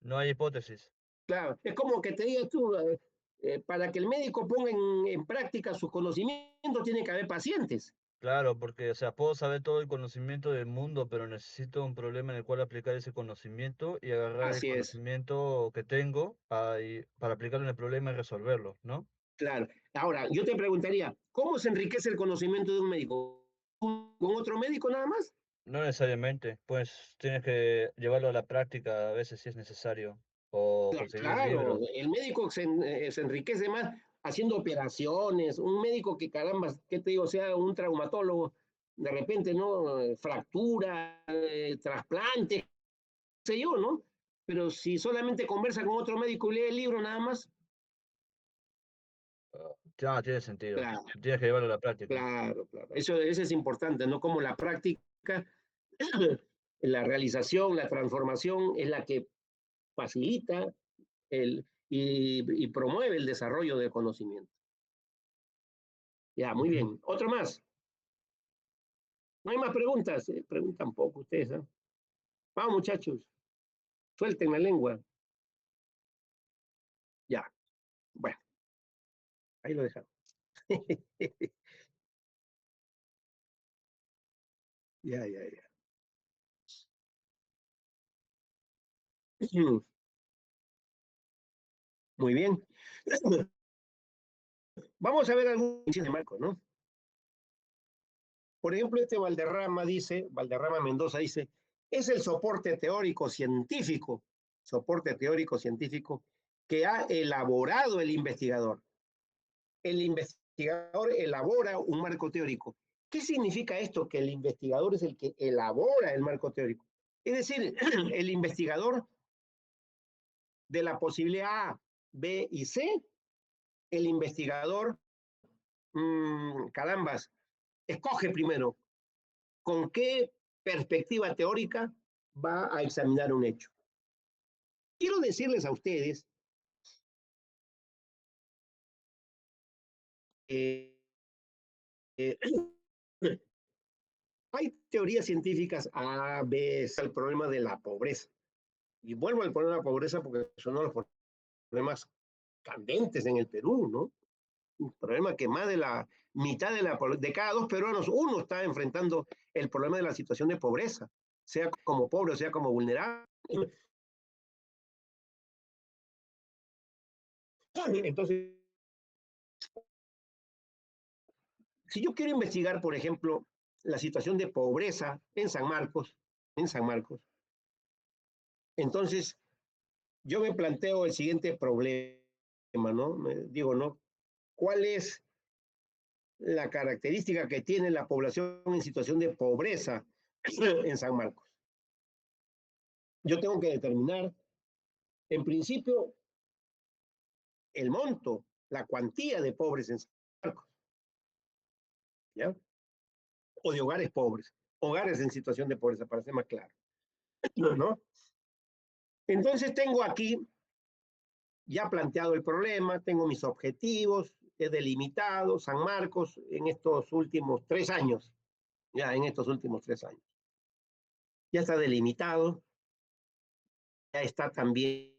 No hay hipótesis. claro, es como que te digas tú, para que el médico ponga en práctica sus conocimientos, tiene que haber pacientes. Claro, porque, o sea, puedo saber todo el conocimiento del mundo, pero necesito un problema en el cual aplicar ese conocimiento y agarrar el Así es, conocimiento que tengo para aplicarlo en el problema y resolverlo, ¿no? claro. Ahora, yo te preguntaría, ¿cómo se enriquece el conocimiento de un médico? ¿Con otro médico nada más? No necesariamente, pues tienes que llevarlo a la práctica a veces si es necesario, o conseguir Claro, libros. el médico se enriquece más haciendo operaciones, un médico que caramba, ¿qué te digo? Sea un traumatólogo, de repente, ¿no? Fractura, trasplante, qué sé yo, ¿no? Pero si solamente conversa con otro médico y lee el libro nada más, Ya, tiene sentido. claro, Tienes que llevarlo a la práctica. claro, claro. Eso es importante, ¿no? Como la práctica, la realización, la transformación es la que facilita y promueve el desarrollo del conocimiento. Ya, muy Ujú. bien. Otro más. No hay más preguntas. Preguntan poco ustedes, ¿eh? Vamos, muchachos. Suelten la lengua. Ya. Bueno, ahí lo dejamos. Ya, ya, ya. Muy bien. Vamos a ver algún de Marco, ¿no? Por ejemplo, este Valderrama Mendoza dice, es el soporte teórico científico que ha elaborado el investigador. El investigador elabora un marco teórico. ¿Qué significa esto? Que el investigador es el que elabora el marco teórico. Es decir, el investigador de la posibilidad A, B y C, el investigador, carambas, escoge primero con qué perspectiva teórica va a examinar un hecho. Quiero decirles a ustedes que hay teorías científicas A, B, C, el problema de la pobreza. Y vuelvo al problema de la pobreza porque son uno de los problemas candentes en el Perú, ¿no? Un problema que más de la mitad de cada 2 peruanos, uno está enfrentando el problema de la situación de pobreza, sea como pobre o sea como vulnerable. Entonces, si yo quiero investigar, por ejemplo, la situación de pobreza en San Marcos, entonces yo me planteo el siguiente problema, ¿no? Me digo, ¿no? ¿Cuál es la característica que tiene la población en situación de pobreza en San Marcos? Yo tengo que determinar, en principio, el monto, la cuantía de pobres en San Marcos, ¿ya? O de hogares pobres, hogares en situación de pobreza, para ser más claro, ¿no? Entonces tengo aquí ya planteado el problema, tengo mis objetivos, he delimitado San Marcos en estos últimos 3 años, ya en estos últimos 3 años. Ya está delimitado, ya está también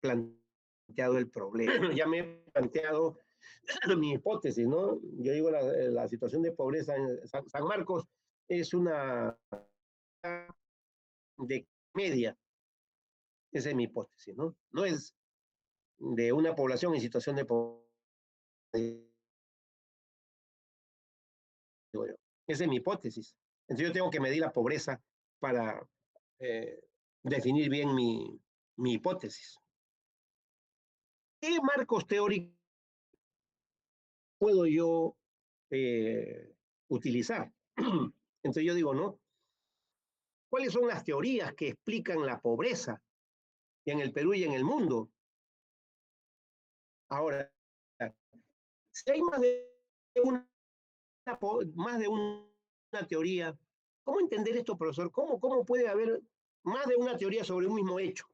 planteado el problema, ya me he planteado mi hipótesis, ¿no? Yo digo, la situación de pobreza en San Marcos es una de media, esa es mi hipótesis, ¿no? No es de una población en situación de pobreza, digo yo. Esa es mi hipótesis. Entonces yo tengo que medir la pobreza para definir bien mi hipótesis. ¿Qué marcos teóricos puedo yo utilizar? Entonces yo digo, ¿no? ¿Cuáles son las teorías que explican la pobreza en el Perú y en el mundo? Ahora, si hay más de una teoría, ¿cómo entender esto, profesor? ¿Cómo puede haber más de una teoría sobre un mismo hecho?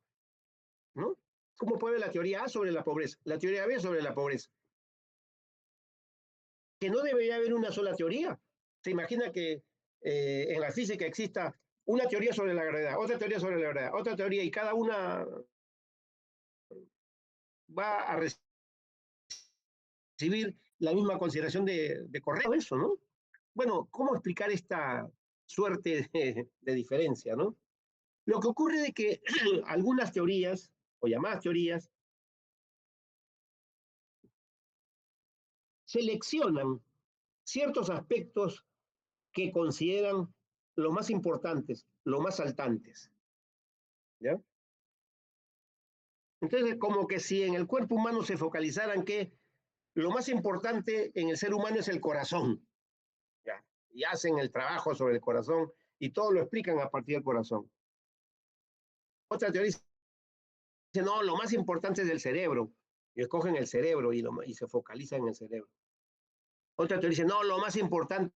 ¿No? ¿Cómo puede haber la teoría A sobre la pobreza, la teoría B sobre la pobreza? Que no debería haber una sola teoría. Se imagina que en la física exista una teoría sobre la gravedad, otra teoría sobre la gravedad, otra teoría, y cada una va a recibir la misma consideración de correcto eso, ¿no? Bueno, ¿cómo explicar esta suerte de diferencia, ¿no? Lo que ocurre es que algunas teorías, o llamadas teorías, seleccionan ciertos aspectos que consideran los más importantes, los más saltantes, ¿ya? Entonces, como que si en el cuerpo humano se focalizaran que lo más importante en el ser humano es el corazón, ¿ya? Y hacen el trabajo sobre el corazón y todo lo explican a partir del corazón. Otra teoría dice, no, lo más importante es el cerebro, y escogen el cerebro y se focalizan en el cerebro. Otra teoría dice, no, lo más importante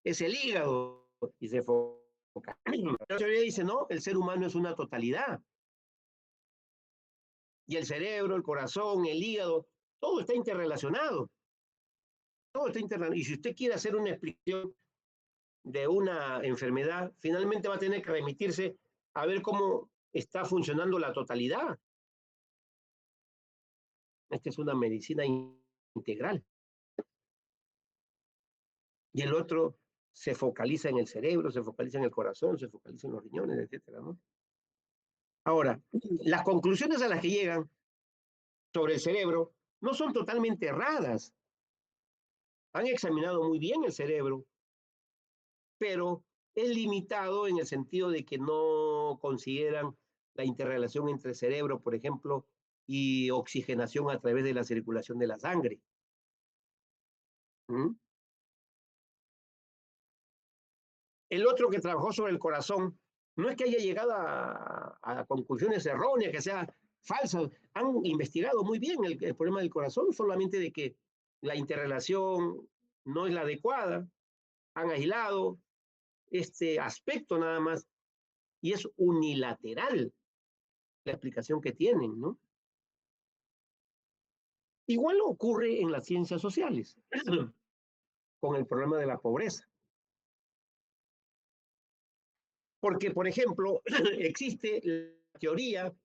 es el hígado, y se focalizan. Otra teoría dice, no, el ser humano es una totalidad. Y el cerebro, el corazón, el hígado, todo está interrelacionado. Todo está interrelacionado. Y si usted quiere hacer una explicación de una enfermedad, finalmente va a tener que remitirse a ver cómo está funcionando la totalidad. Esta es una medicina integral. Y el otro se focaliza en el cerebro, se focaliza en el corazón, se focaliza en los riñones, etcétera, ¿no? Ahora, las conclusiones a las que llegan sobre el cerebro no son totalmente erradas. Han examinado muy bien el cerebro, pero es limitado en el sentido de que no consideran la interrelación entre cerebro, por ejemplo, y oxigenación a través de la circulación de la sangre. ¿Mm? El otro que trabajó sobre el corazón, no es que haya llegado a conclusiones erróneas, que sea falsas, han investigado muy bien el problema del corazón, solamente de que la interrelación no es la adecuada, han aislado este aspecto nada más, y es unilateral la explicación que tienen, ¿no? Igual ocurre en las ciencias sociales, con el problema de la pobreza. Porque, por ejemplo, existe la teoría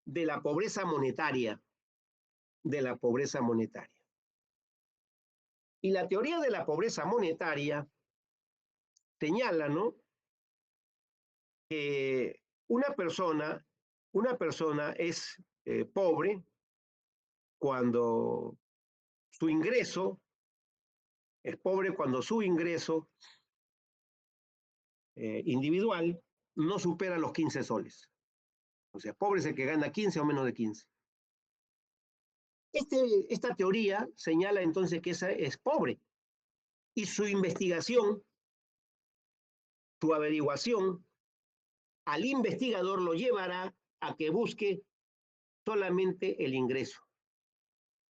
de la pobreza monetaria, de la pobreza monetaria. Y la teoría de la pobreza monetaria señala, ¿no?, que una persona es pobre cuando su ingreso, es pobre cuando su ingreso individual no supera los 15 soles. O sea, pobre es el que gana 15 o menos de 15. Esta teoría señala entonces que esa es pobre y su investigación, su averiguación, al investigador lo llevará a que busque solamente el ingreso,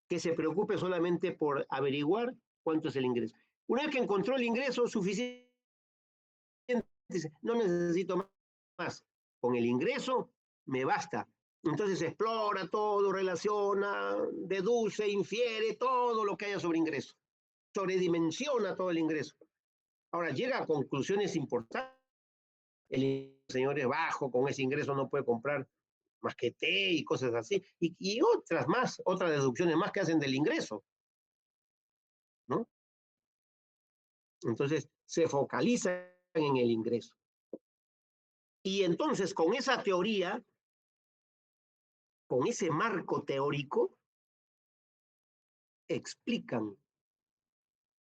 que se preocupe solamente por averiguar cuánto es el ingreso. Una vez que encontró el ingreso suficiente, dice, no necesito más, con el ingreso me basta. Entonces explora todo, relaciona, deduce, infiere todo lo que haya sobre ingreso, sobredimensiona todo el ingreso. Ahora llega a conclusiones importantes. El señor es bajo, con ese ingreso no puede comprar más que té y cosas así, y otras más, otras deducciones más que hacen del ingreso, ¿no? Entonces se focalizan en el ingreso. Y entonces con esa teoría, con ese marco teórico, explican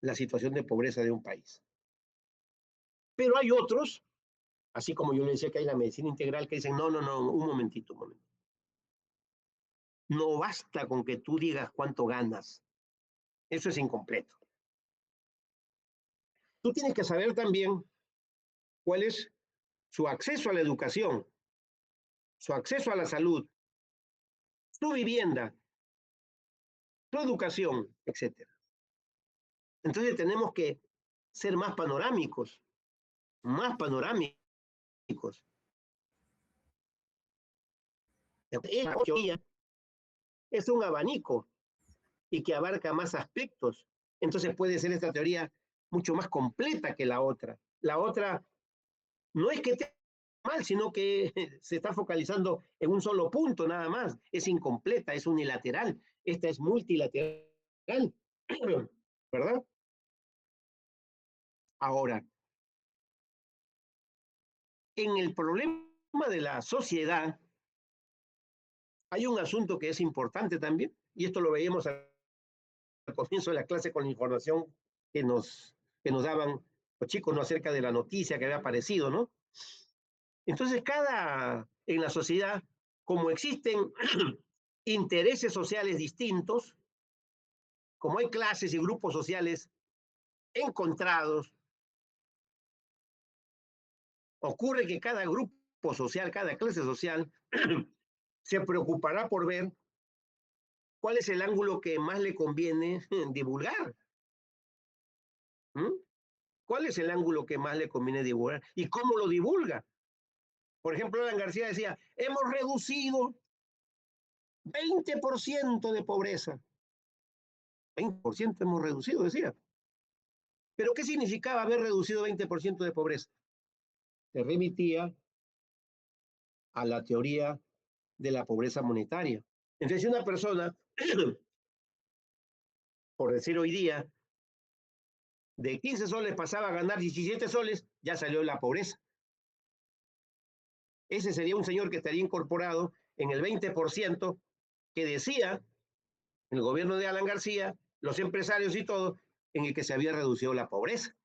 la situación de pobreza de un país. Pero hay otros, así como yo le decía que hay la medicina integral, que dicen, no, un momentito. No basta con que tú digas cuánto ganas. Eso es incompleto. Tú tienes que saber también cuál es su acceso a la educación, su acceso a la salud, su vivienda, su educación, etc. Entonces tenemos que ser más panorámicos, más panorámicos. La teoría es un abanico y que abarca más aspectos. Entonces puede ser esta teoría mucho más completa que la otra. La otra no es que esté mal, sino que se está focalizando en un solo punto nada más. Es incompleta, es unilateral. Esta es multilateral. ¿Verdad? Ahora, en el problema de la sociedad, hay un asunto que es importante también, y esto lo veíamos al comienzo de la clase con la información que nos daban los chicos, ¿no?, acerca de la noticia que había aparecido, ¿no? Entonces, en la sociedad, como existen intereses sociales distintos, como hay clases y grupos sociales encontrados, ocurre que cada grupo social, cada clase social, se preocupará por ver cuál es el ángulo que más le conviene divulgar. ¿Mm? ¿Cuál es el ángulo que más le conviene divulgar? ¿Y cómo lo divulga? Por ejemplo, Alan García decía, hemos reducido 20% de pobreza. 20% hemos reducido, decía. ¿Pero qué significaba haber reducido 20% de pobreza? Se remitía a la teoría de la pobreza monetaria. Entonces, si una persona, por decir hoy día, de 15 soles pasaba a ganar 17 soles, ya salió de la pobreza. Ese sería un señor que estaría incorporado en el 20% que decía el gobierno de Alan García, los empresarios y todo, en el que se había reducido la pobreza.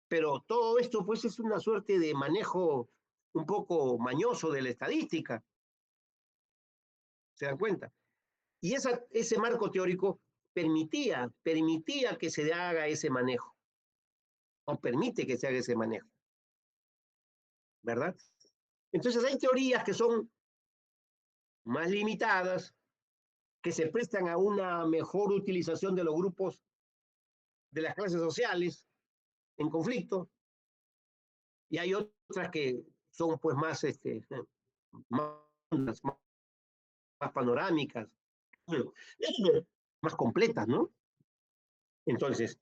Pero todo esto, pues, es una suerte de manejo un poco mañoso de la estadística. ¿Se dan cuenta? Y ese marco teórico permitía que se haga ese manejo, o permite que se haga ese manejo, ¿verdad? Entonces hay teorías que son más limitadas, que se prestan a una mejor utilización de los grupos de las clases sociales en conflicto, y hay otras que son pues más, más panorámicas, más completas, ¿no? Entonces,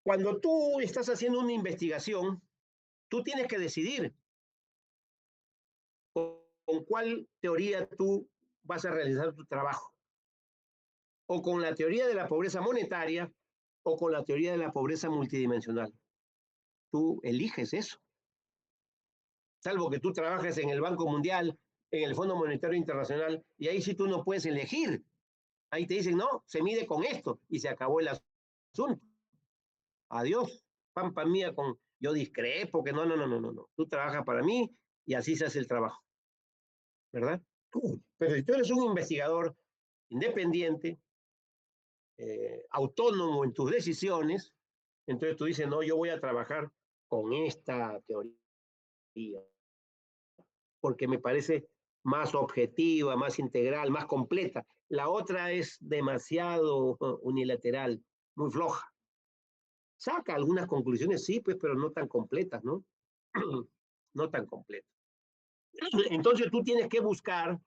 cuando tú estás haciendo una investigación, tú tienes que decidir con cuál teoría tú vas a realizar tu trabajo. O con la teoría de la pobreza monetaria o con la teoría de la pobreza multidimensional. Tú eliges eso. Salvo que tú trabajes en el Banco Mundial, en el Fondo Monetario Internacional, y ahí sí tú no puedes elegir. Ahí te dicen, no, se mide con esto, y se acabó el asunto. Adiós, pampa mía con, yo discrepo, que no. Tú trabajas para mí y así se hace el trabajo. ¿Verdad? Pero si tú eres un investigador independiente, autónomo en tus decisiones, entonces tú dices, no, yo voy a trabajar con esta teoría, porque me parece más objetiva, más integral, más completa. La otra es demasiado unilateral, muy floja. Saca algunas conclusiones, sí, pues, pero no tan completas, ¿no? No tan completas. Entonces tú tienes que buscar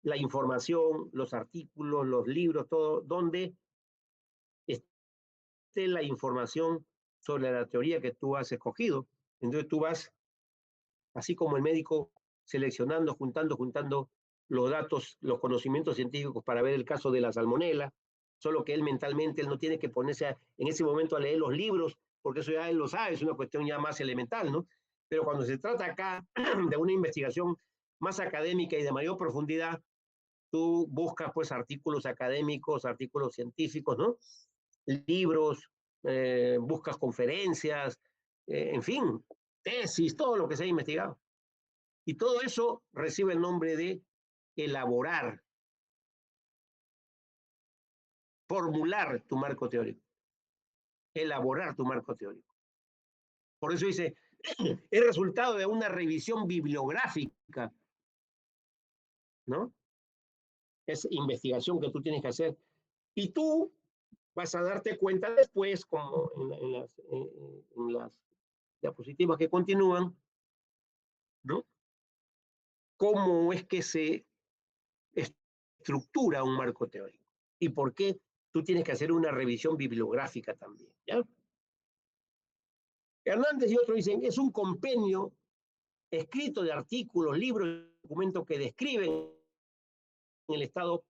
la información, los artículos, los libros, todo, donde esté la información sobre la teoría que tú has escogido. Entonces tú vas, así como el médico, seleccionando, juntando los datos, los conocimientos científicos para ver el caso de la salmonela, solo que él mentalmente, él no tiene que ponerse en ese momento a leer los libros, porque eso ya él lo sabe, es una cuestión ya más elemental, ¿no? Pero cuando se trata acá de una investigación más académica y de mayor profundidad, tú buscas pues artículos académicos, artículos científicos, ¿no? Libros, buscas conferencias, en fin, tesis, todo lo que se ha investigado. Y todo eso recibe el nombre de elaborar, formular tu marco teórico, elaborar tu marco teórico. Por eso dice, es resultado de una revisión bibliográfica, ¿no? Es investigación que tú tienes que hacer. Y tú vas a darte cuenta después, como en las diapositivas que continúan, ¿no? Cómo es que se estructura un marco teórico y por qué tú tienes que hacer una revisión bibliográfica también, ¿ya? Hernández y otros dicen, es un compendio escrito de artículos, libros, documentos que describen el estado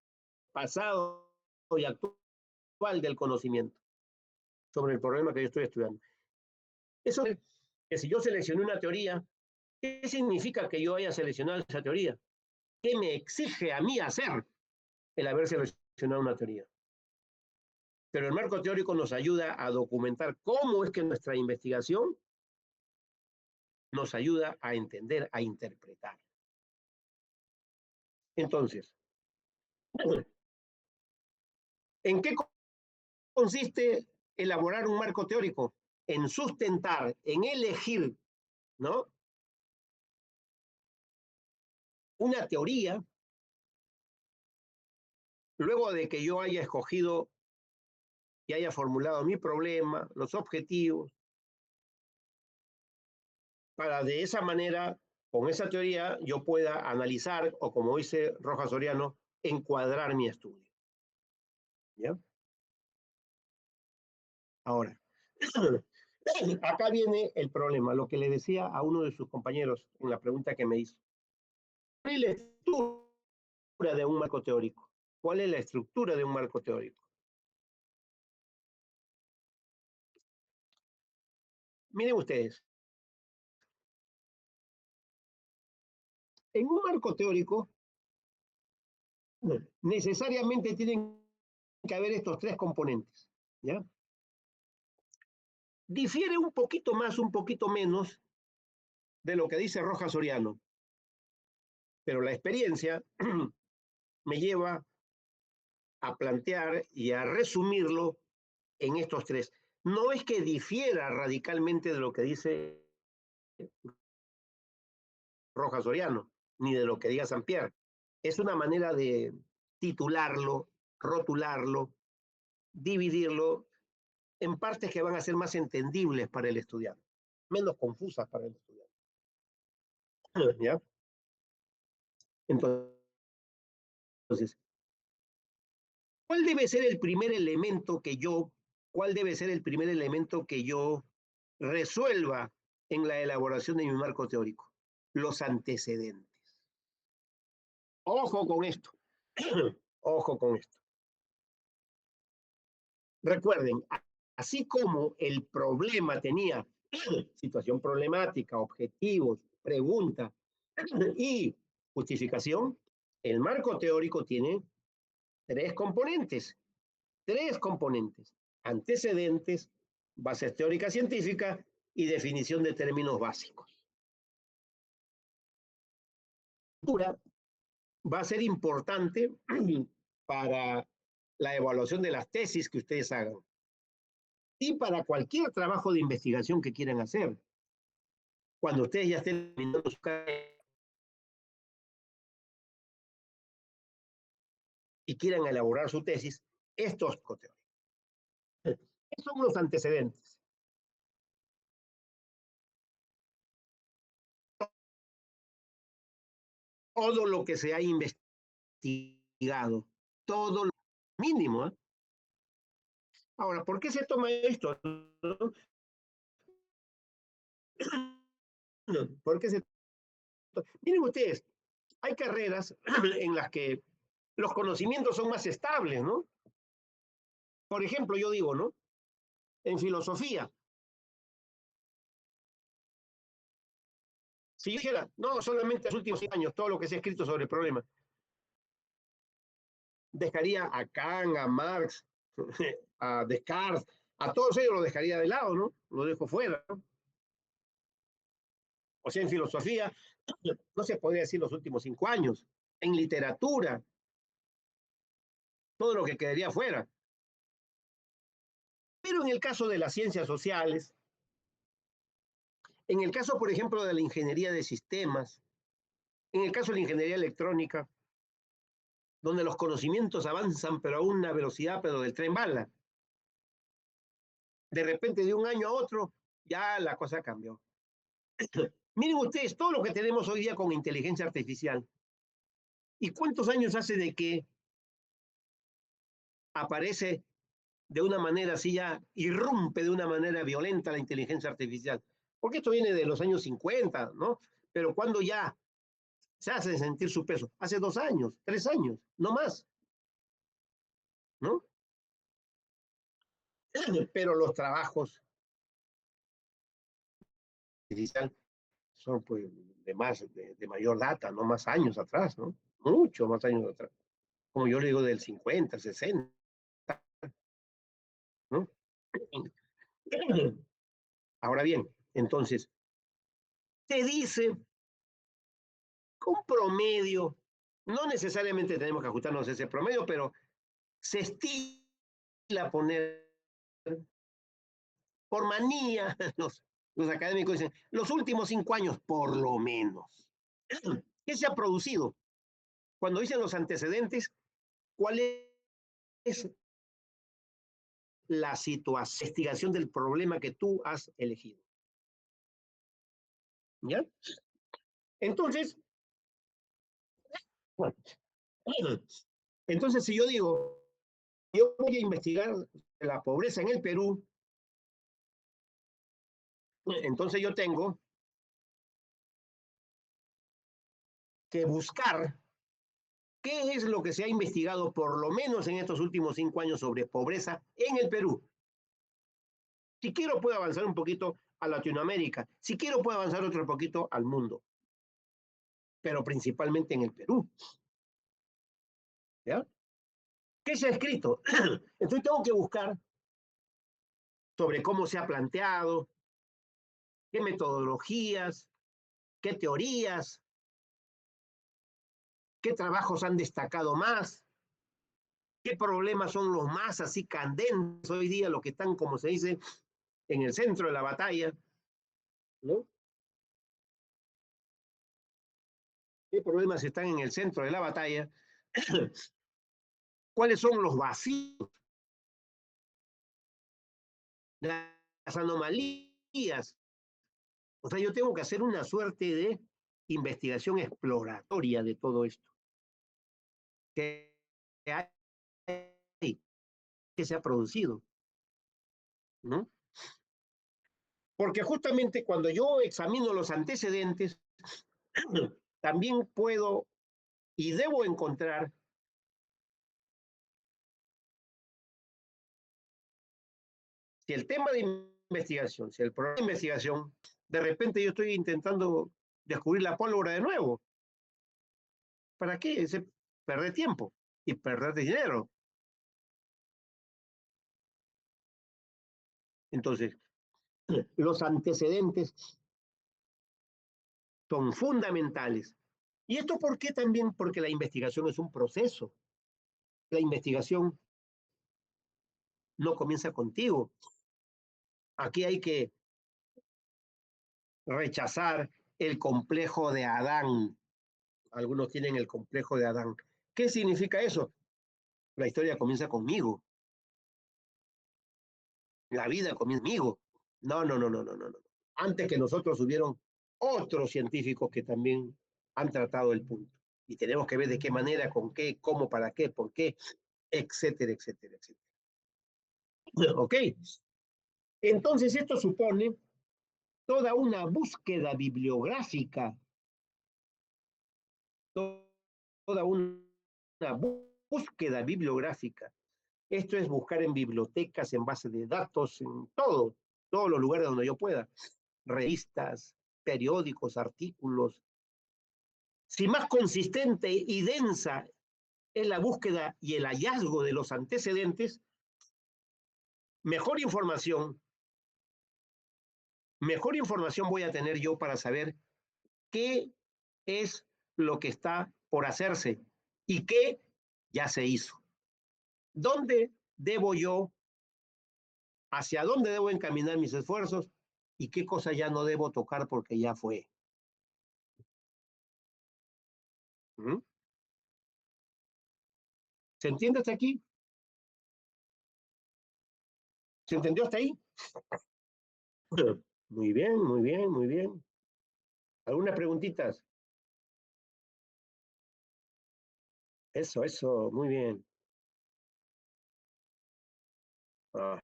pasado y actual del conocimiento sobre el problema que yo estoy estudiando. Eso es que si yo seleccioné una teoría, ¿qué significa que yo haya seleccionado esa teoría? ¿Qué me exige a mí hacer el haber seleccionado una teoría? Pero el marco teórico nos ayuda a documentar cómo es que nuestra investigación nos ayuda a entender, a interpretar. Entonces, ¿en qué consiste elaborar un marco teórico? En sustentar, en elegir, ¿no? Una teoría, luego de que yo haya escogido y haya formulado mi problema, los objetivos, para de esa manera, con esa teoría, yo pueda analizar, o como dice Rojas Soriano, encuadrar mi estudio. ¿Ya? Ahora, acá viene el problema, lo que le decía a uno de sus compañeros en la pregunta que me hizo. ¿Cuál es la estructura de un marco teórico? ¿Cuál es la estructura de un marco teórico? Miren ustedes, en un marco teórico necesariamente tienen que haber estos tres componentes, ¿ya? Difiere un poquito más, un poquito menos de lo que dice Rojas Soriano, pero la experiencia me lleva a plantear y a resumirlo en estos tres. No es que difiera radicalmente de lo que dice Rojas Soriano, ni de lo que diga Sampier. Es una manera de titularlo, rotularlo, dividirlo en partes que van a ser más entendibles para el estudiante, menos confusas para el estudiante. ¿Ya? Entonces, Entonces, ¿cuál debe ser el primer elemento que yo, resuelva en la elaboración de mi marco teórico? Los antecedentes. Ojo con esto. Ojo con esto. Recuerden, así como el problema tenía situación problemática, objetivos, pregunta y justificación, el marco teórico tiene tres componentes. Antecedentes, bases teóricas científicas y definición de términos básicos. Va a ser importante para la evaluación de las tesis que ustedes hagan y para cualquier trabajo de investigación que quieran hacer. Cuando ustedes ya estén terminando su carrera y quieran elaborar su tesis, estos son los antecedentes. Todo lo que se ha investigado, todo lo mínimo. ¿Eh? Ahora, ¿por qué se toma esto? ¿Por qué se toma? Miren ustedes, hay carreras en las que los conocimientos son más estables, ¿no? Por ejemplo, yo digo, ¿no? En filosofía. Si yo dijera, no, solamente los últimos 100 años, todo lo que se ha escrito sobre el problema, dejaría a Kant, a Marx, a Descartes, a todos ellos los dejaría de lado, ¿no? Los dejo fuera, ¿no? O sea, en filosofía, no se podría decir los últimos 5 años. En literatura, todo lo que quedaría fuera. Pero en el caso de las ciencias sociales, en el caso, por ejemplo, de la ingeniería de sistemas, en el caso de la ingeniería electrónica, donde los conocimientos avanzan, pero a una velocidad, pero del tren bala. De repente, de un año a otro, ya la cosa cambió. Miren ustedes todo lo que tenemos hoy día con inteligencia artificial. ¿Y cuántos años hace de que aparece de una manera así, ya irrumpe de una manera violenta la inteligencia artificial? Porque esto viene de los años 50, ¿no? Pero cuando ya se hace sentir su peso, hace 2 años, 3 años, no más, ¿no? Pero los trabajos son pues de mayor data, no más años atrás, ¿no? Mucho más años atrás. Como yo le digo, del 50, 60, ¿no? Ahora bien, entonces, se dice que un promedio, no necesariamente tenemos que ajustarnos a ese promedio, pero se estila poner por manía, los académicos dicen, los últimos 5 años por lo menos. ¿Qué se ha producido? Cuando dicen los antecedentes, ¿cuál es la situación, investigación del problema que tú has elegido? ¿Ya? Entonces, bueno, entonces si yo digo, yo voy a investigar la pobreza en el Perú, entonces yo tengo que buscar qué es lo que se ha investigado por lo menos en estos últimos 5 años sobre pobreza en el Perú. Si quiero puedo avanzar un poquito a Latinoamérica, si quiero puedo avanzar otro poquito al mundo, pero principalmente en el Perú. ¿Ya? ¿Qué se ha escrito? Entonces tengo que buscar sobre cómo se ha planteado, qué metodologías, qué teorías, qué trabajos han destacado más, qué problemas son los más así candentes hoy día, los que están, como se dice, en el centro de la batalla, ¿no? ¿Qué problemas están en el centro de la batalla? ¿Cuáles son los vacíos? Las anomalías. O sea, yo tengo que hacer una suerte de investigación exploratoria de todo esto. que hay, que se ha producido, ¿no? Porque justamente cuando yo examino los antecedentes, también puedo y debo encontrar si el tema de investigación, si el programa de investigación, de repente yo estoy intentando descubrir la pólvora de nuevo. ¿Para qué? Perder tiempo y perder dinero. Entonces, los antecedentes son fundamentales. ¿Y esto por qué también? Porque la investigación es un proceso. La investigación no comienza contigo. Aquí hay que rechazar el complejo de Adán. Algunos tienen el complejo de Adán. ¿Qué significa eso? La historia comienza conmigo. La vida comienza conmigo. No, no, no, no, no, no, no. Antes que nosotros hubieron otros científicos que también han tratado el punto. Y tenemos que ver de qué manera, con qué, cómo, para qué, por qué, etcétera, etcétera, etcétera. ¿Ok? Entonces esto supone toda una búsqueda bibliográfica, toda una búsqueda bibliográfica. Esto es buscar en bibliotecas, en bases de datos, en todos los lugares donde yo pueda. Revistas, periódicos, artículos. Si más consistente y densa es la búsqueda y el hallazgo de los antecedentes, mejor información voy a tener yo para saber qué es lo que está por hacerse y qué ya se hizo. ¿Dónde debo yo, hacia dónde debo encaminar mis esfuerzos y qué cosa ya no debo tocar porque ya fue? ¿Mm? ¿Se entiende hasta aquí? ¿Se entendió hasta ahí? Muy bien, muy bien, muy bien. ¿Algunas preguntitas? Eso, muy bien. Ajá.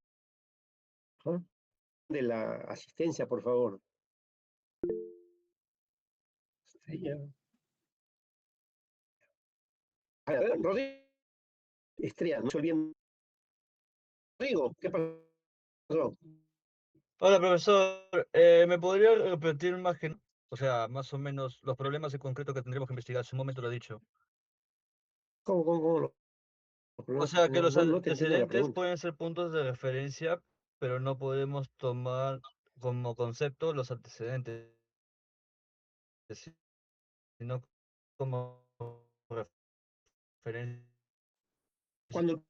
De la asistencia, por favor. Estrella. A ver, Rodrigo. Estrella, no se olviden. Rodrigo, ¿qué pasó? Hola, profesor. ¿Me podría repetir más que, o sea, más o menos los problemas en concreto que tendremos que investigar? Hace un momento lo he dicho. ¿Cómo los O problemas sea, que los no te entiendo la antecedentes pregunta. pueden ser puntos de referencia, pero no podemos tomar como concepto los antecedentes, sino como referencias Cuando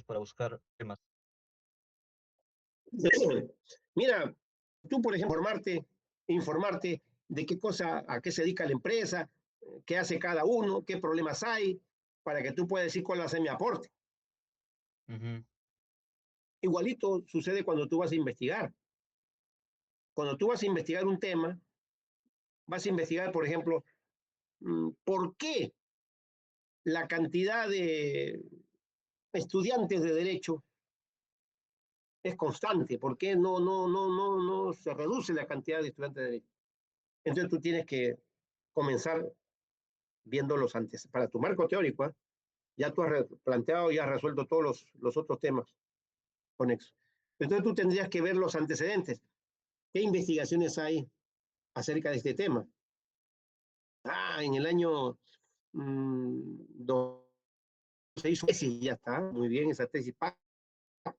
para buscar temas. mira, tú, por ejemplo, informarte de qué cosa, a qué se dedica la empresa, qué hace cada uno, qué problemas hay, para que tú puedas decir cuál va a ser mi aporte. Ujú. Igualito sucede cuando tú vas a investigar. Cuando tú vas a investigar un tema, vas a investigar, por ejemplo, por qué la cantidad de estudiantes de derecho es constante, por qué no se reduce la cantidad de estudiantes de derecho. Entonces tú tienes que comenzar viéndolos antes. Para tu marco teórico, ¿eh? Ya tú has planteado y has resuelto todos los otros temas conexos. Entonces tú tendrías que ver los antecedentes. ¿Qué investigaciones hay acerca de este tema? En el año 2006 hizo tesis, ya está, muy bien, esa tesis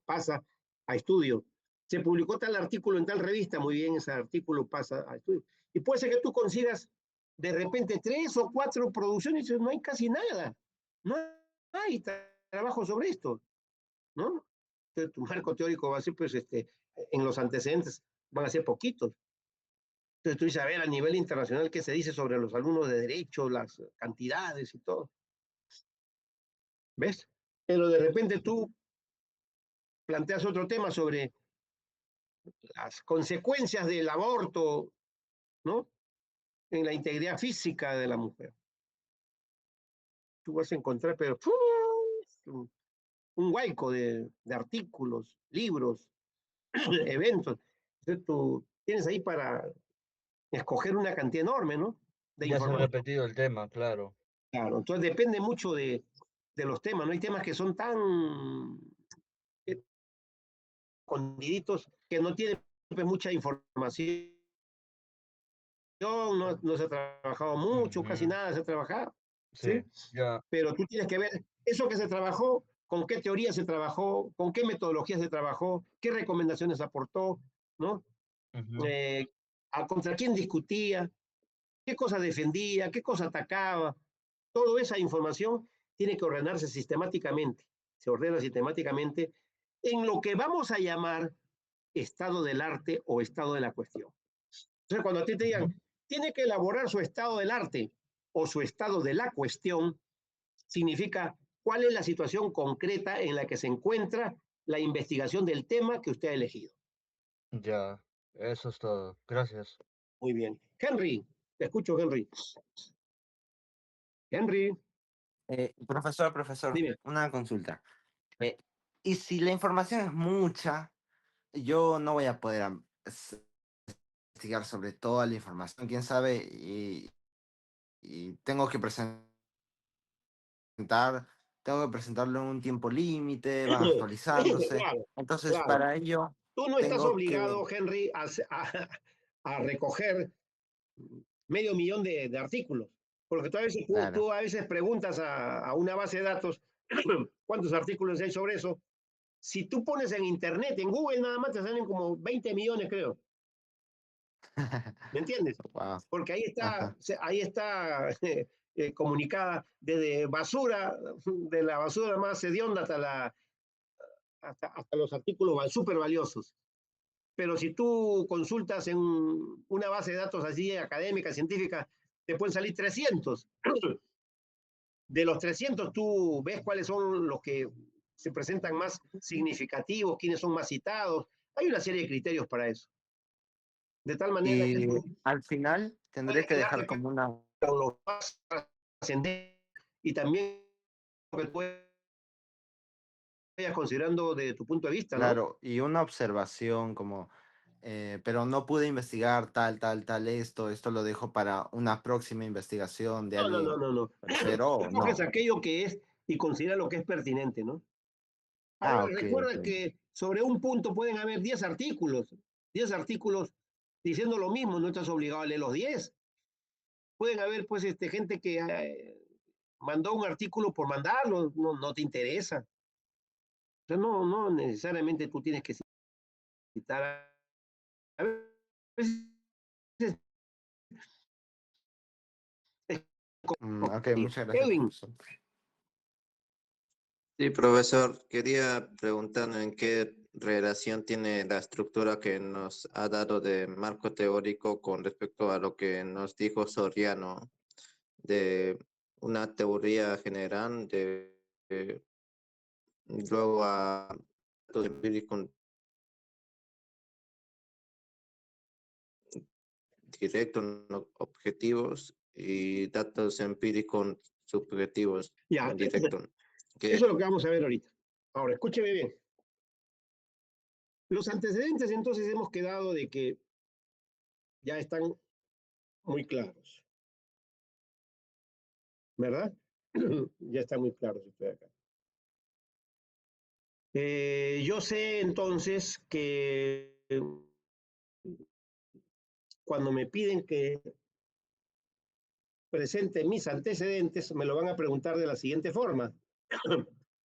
pasa a estudio. Se publicó tal artículo en tal revista, muy bien, ese artículo pasa a estudio. Y puede ser que tú consigas de repente 3 o 4 producciones y no hay casi nada. No hay trabajo sobre esto, ¿no? Entonces, tu marco teórico va a ser, pues, en los antecedentes van a ser poquitos. Entonces tú dices, a ver, a nivel internacional, ¿qué se dice sobre los alumnos de derecho, las cantidades y todo? ¿Ves? Pero de repente tú planteas otro tema sobre las consecuencias del aborto, ¿no? En la integridad física de la mujer. tú vas a encontrar, pero un huaico de artículos, libros, eventos. Entonces tú tienes ahí para escoger una cantidad enorme, ¿no? De Ya se ha información. repetido el tema, claro. Claro, entonces depende mucho de los temas, ¿no? Hay temas que son tan escondiditos que no tienen pues, mucha información, no se ha trabajado mucho, casi Ujú. nada se ha trabajado, ¿sí? Sí, ya. Pero tú tienes que ver eso que se trabajó, con qué teoría se trabajó, con qué metodología se trabajó, qué recomendaciones aportó, ¿no? Ujú. Eh, contra quién discutía, qué cosa defendía, qué cosa atacaba. Toda esa información tiene que ordenarse sistemáticamente. Se ordena sistemáticamente en lo que vamos a llamar estado del arte o estado de la cuestión. Entonces, cuando a ti te Ujú. digan, tiene que elaborar su estado del arte o su estado de la cuestión, significa cuál es la situación concreta en la que se encuentra la investigación del tema que usted ha elegido. Ya, eso es todo. Gracias. Muy bien. Henry, te escucho, Henry. Henry, Profesor, dime. una consulta. Y si la información es mucha, yo no voy a poder investigar sobre toda la información, quién sabe, y tengo que presentarlo en un tiempo límite, van actualizándose. Claro, Entonces, claro. para ello, Tú no estás tengo que, obligado, Henry, a recoger 500.000 de artículos, porque claro. tú a veces preguntas a una base de datos cuántos artículos hay sobre eso. Si tú pones en internet, en Google nada más te salen como 20 millones, creo. ¿Me entiendes? Wow. Porque Ajá. ahí está comunicada desde basura, de la basura más hedionda hasta los artículos súper valiosos. Pero si tú consultas en una base de datos así académica, científica, te pueden salir 300. De los 300 tú ves cuáles son los que se presentan más significativos, quiénes son más citados. Hay una serie de criterios para eso. De tal manera que Y tú al final tendré puedes que dejar quedarte como una, con lo más trascendente y también lo que tú vayas considerando de tu punto de vista, ¿no? claro, y una observación como, pero no pude investigar tal, esto lo dejo para una próxima investigación de No, no, no, alguien no, no. tercero Tú o coges no. aquello que es y considera lo que es pertinente, ¿no? Ahora, Ah, ok, recuerda ok. que sobre un punto pueden haber 10 artículos diciendo lo mismo, no estás obligado a leer los 10. Pueden haber, pues, gente que mandó un artículo por mandarlo, no te interesa. O sea, no necesariamente tú tienes que citar a veces Ok, muchas gracias, Edwin, profesor. Sí, profesor, quería preguntar en qué relación tiene la estructura que nos ha dado de marco teórico con respecto a lo que nos dijo Soriano de una teoría general, de luego a datos empíricos directos, no objetivos, y datos empíricos subjetivos o ya, indirectos. eso Que es lo que vamos a ver ahorita. Ahora, escúcheme bien. Los antecedentes entonces hemos quedado de que ya están muy claros, ¿verdad? Ya está muy claro si estoy acá. Yo sé entonces que cuando me piden que presente mis antecedentes, me lo van a preguntar de la siguiente forma.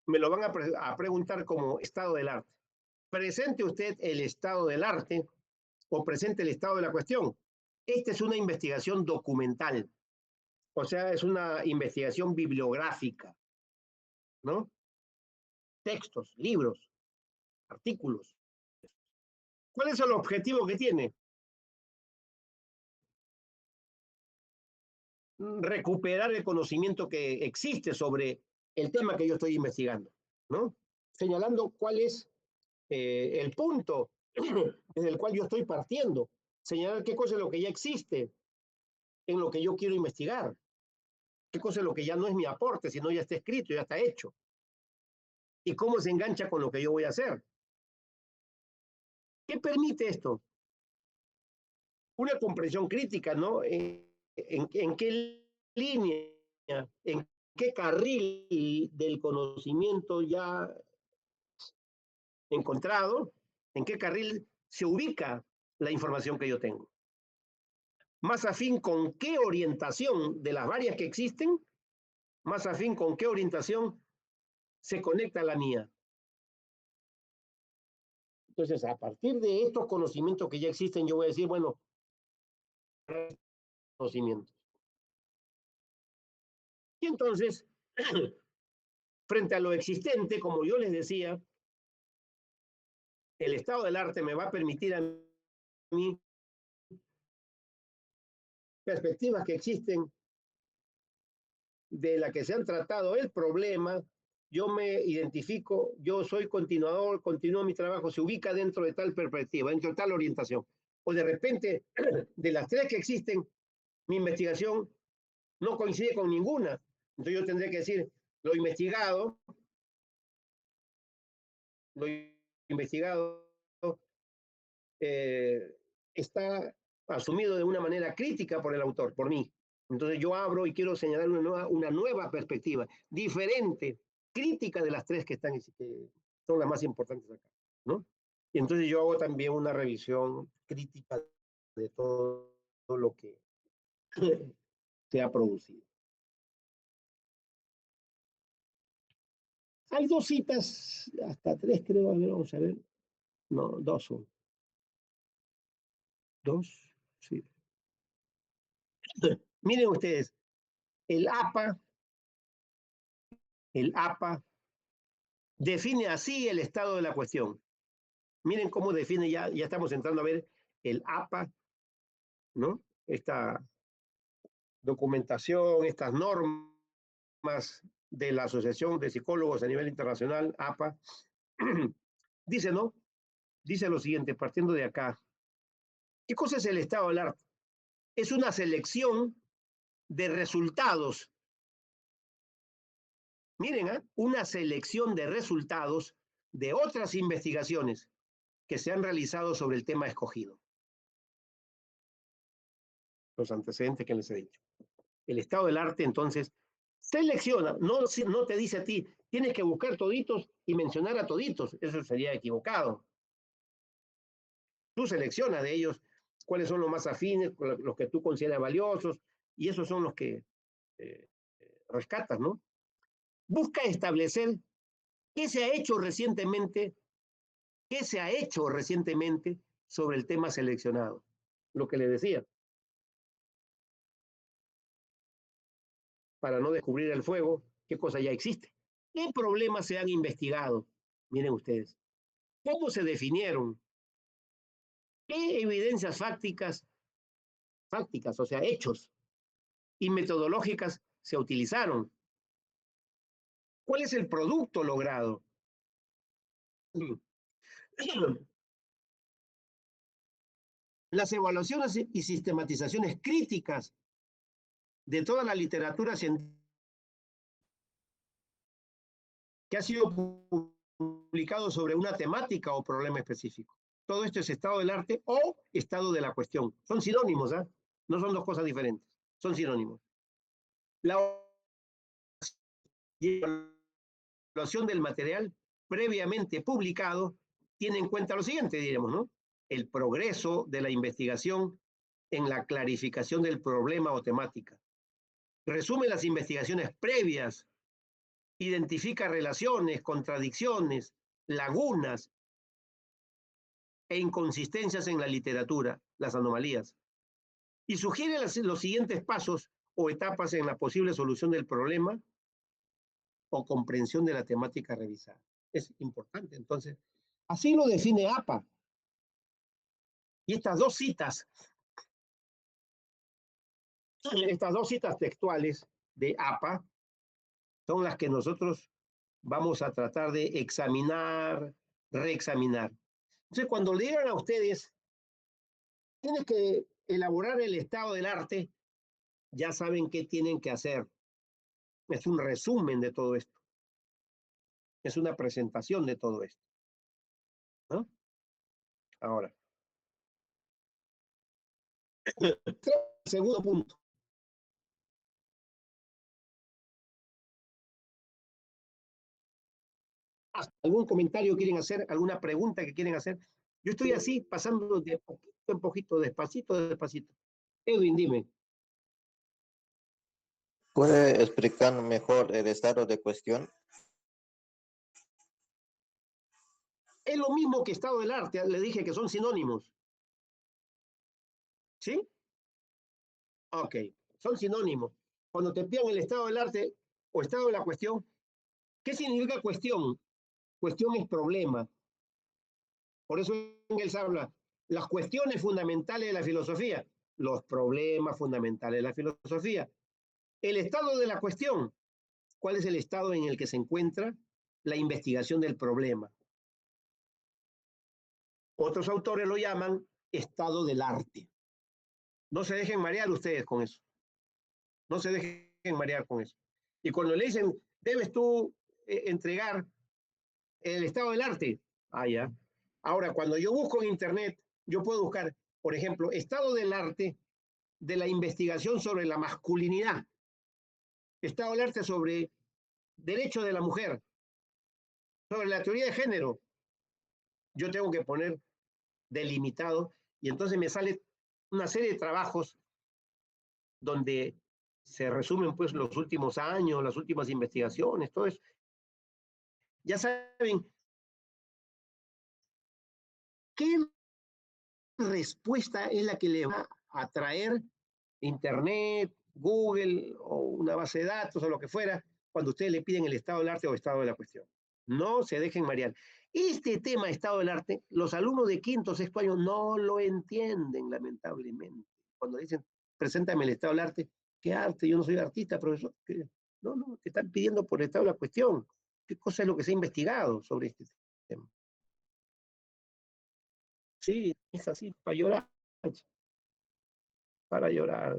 Me lo van a preguntar como estado del arte. Presente usted el estado del arte o presente el estado de la cuestión. Esta es una investigación documental, o sea, es una investigación bibliográfica, ¿no? Textos, libros, artículos. ¿Cuál es el objetivo que tiene? Recuperar el conocimiento que existe sobre el tema que yo estoy investigando, ¿no? Señalando cuál es el punto desde el cual yo estoy partiendo, señalar qué cosa es lo que ya existe en lo que yo quiero investigar. ¿Qué cosa es lo que ya no es mi aporte, sino ya está escrito, ya está hecho? ¿Y cómo se engancha con lo que yo voy a hacer? ¿Qué permite esto? Una comprensión crítica, ¿no? ¿En qué línea, en qué carril del conocimiento ya encontrado, en qué carril se ubica la información que yo tengo? Más afín con qué orientación de las varias que existen, más afín con qué orientación se conecta la mía. Entonces, a partir de estos conocimientos que ya existen, yo voy a decir, bueno, conocimientos. Y entonces, frente a lo existente, como yo les decía, el estado del arte me va a permitir a mí perspectivas que existen de la que se han tratado el problema, yo me identifico, yo soy continuador, continúo mi trabajo, se ubica dentro de tal perspectiva, dentro de tal orientación. O de repente, de las tres que existen, mi investigación no coincide con ninguna. Entonces yo tendré que decir, lo investigado eh, está asumido de una manera crítica por el autor, por mí. Entonces yo abro y quiero señalar una nueva perspectiva, diferente, crítica de las tres que están, que son las más importantes acá, ¿no? Y entonces yo hago también una revisión crítica de todo lo que se ha producido. Hay dos citas, hasta tres creo, a ver, vamos a ver. No, dos son. Dos, sí. Miren ustedes, el APA define así el estado de la cuestión. Miren cómo define, ya estamos entrando a ver el APA, ¿no? Esta documentación, estas normas de la Asociación de Psicólogos a nivel internacional, APA, dice, ¿no? Dice lo siguiente, partiendo de acá. ¿Qué cosa es el estado del arte? Es una selección de resultados. Miren, ¿eh? Una selección de resultados de otras investigaciones que se han realizado sobre el tema escogido. Los antecedentes que les he dicho. El estado del arte, entonces, selecciona, no te dice a ti, tienes que buscar toditos y mencionar a toditos, eso sería equivocado. Tú seleccionas de ellos cuáles son los más afines, los que tú consideras valiosos, y esos son los que rescatas, ¿no? Busca establecer qué se ha hecho recientemente sobre el tema seleccionado. Lo que le decía. Para no descubrir el fuego, qué cosa ya existe. ¿Qué problemas se han investigado? Miren ustedes. ¿Cómo se definieron? ¿Qué evidencias fácticas, o sea, hechos y metodológicas se utilizaron? ¿Cuál es el producto logrado? Las evaluaciones y sistematizaciones críticas de toda la literatura científica que ha sido publicado sobre una temática o problema específico. Todo esto es estado del arte o estado de la cuestión. Son sinónimos, ¿eh? No son dos cosas diferentes, son sinónimos. La evaluación del material previamente publicado tiene en cuenta lo siguiente, diremos, ¿no? El progreso de la investigación en la clarificación del problema o temática. Resume las investigaciones previas, identifica relaciones, contradicciones, lagunas e inconsistencias en la literatura, las anomalías, y sugiere los siguientes pasos o etapas en la posible solución del problema o comprensión de la temática revisada. Es importante, entonces. Así lo define APA. Y estas dos citas textuales de APA son las que nosotros vamos a tratar de examinar, reexaminar. Entonces, cuando le digan a ustedes, tienes que elaborar el estado del arte, ya saben qué tienen que hacer. Es un resumen de todo esto. Es una presentación de todo esto, ¿no? Ahora, segundo punto. ¿Algún comentario quieren hacer? ¿Alguna pregunta que quieren hacer? Yo estoy así, pasando de poquito en poquito, despacito, despacito. Edwin, dime. ¿Puede explicar mejor el estado de cuestión? Es lo mismo que estado del arte, le dije que son sinónimos. ¿Sí? Ok, son sinónimos. Cuando te piden el estado del arte o estado de la cuestión, ¿qué significa cuestión? Cuestión es problema. Por eso Engels habla, las cuestiones fundamentales de la filosofía, los problemas fundamentales de la filosofía. El estado de la cuestión, ¿cuál es el estado en el que se encuentra la investigación del problema? Otros autores lo llaman estado del arte. No se dejen marear ustedes con eso. No se dejen marear con eso. Y cuando le dicen, debes tú entregar el estado del arte. Ah, ya. Ahora, cuando yo busco en Internet, yo puedo buscar, por ejemplo, estado del arte de la investigación sobre la masculinidad. Estado del arte sobre derecho de la mujer. Sobre la teoría de género. Yo tengo que poner delimitado y entonces me sale una serie de trabajos donde se resumen pues los últimos años, las últimas investigaciones, todo eso. Ya saben, ¿qué respuesta es la que le va a traer Internet, Google o una base de datos o lo que fuera cuando ustedes le piden el estado del arte o estado de la cuestión? No se dejen marear. Este tema estado del arte, los alumnos de quinto, sexto año no lo entienden, lamentablemente. Cuando dicen, preséntame el estado del arte, ¿qué arte? Yo no soy artista, profesor. No, no, te están pidiendo por el estado de la cuestión. ¿Qué cosa es lo que se ha investigado sobre este tema? Sí, es así, para llorar. Para llorar.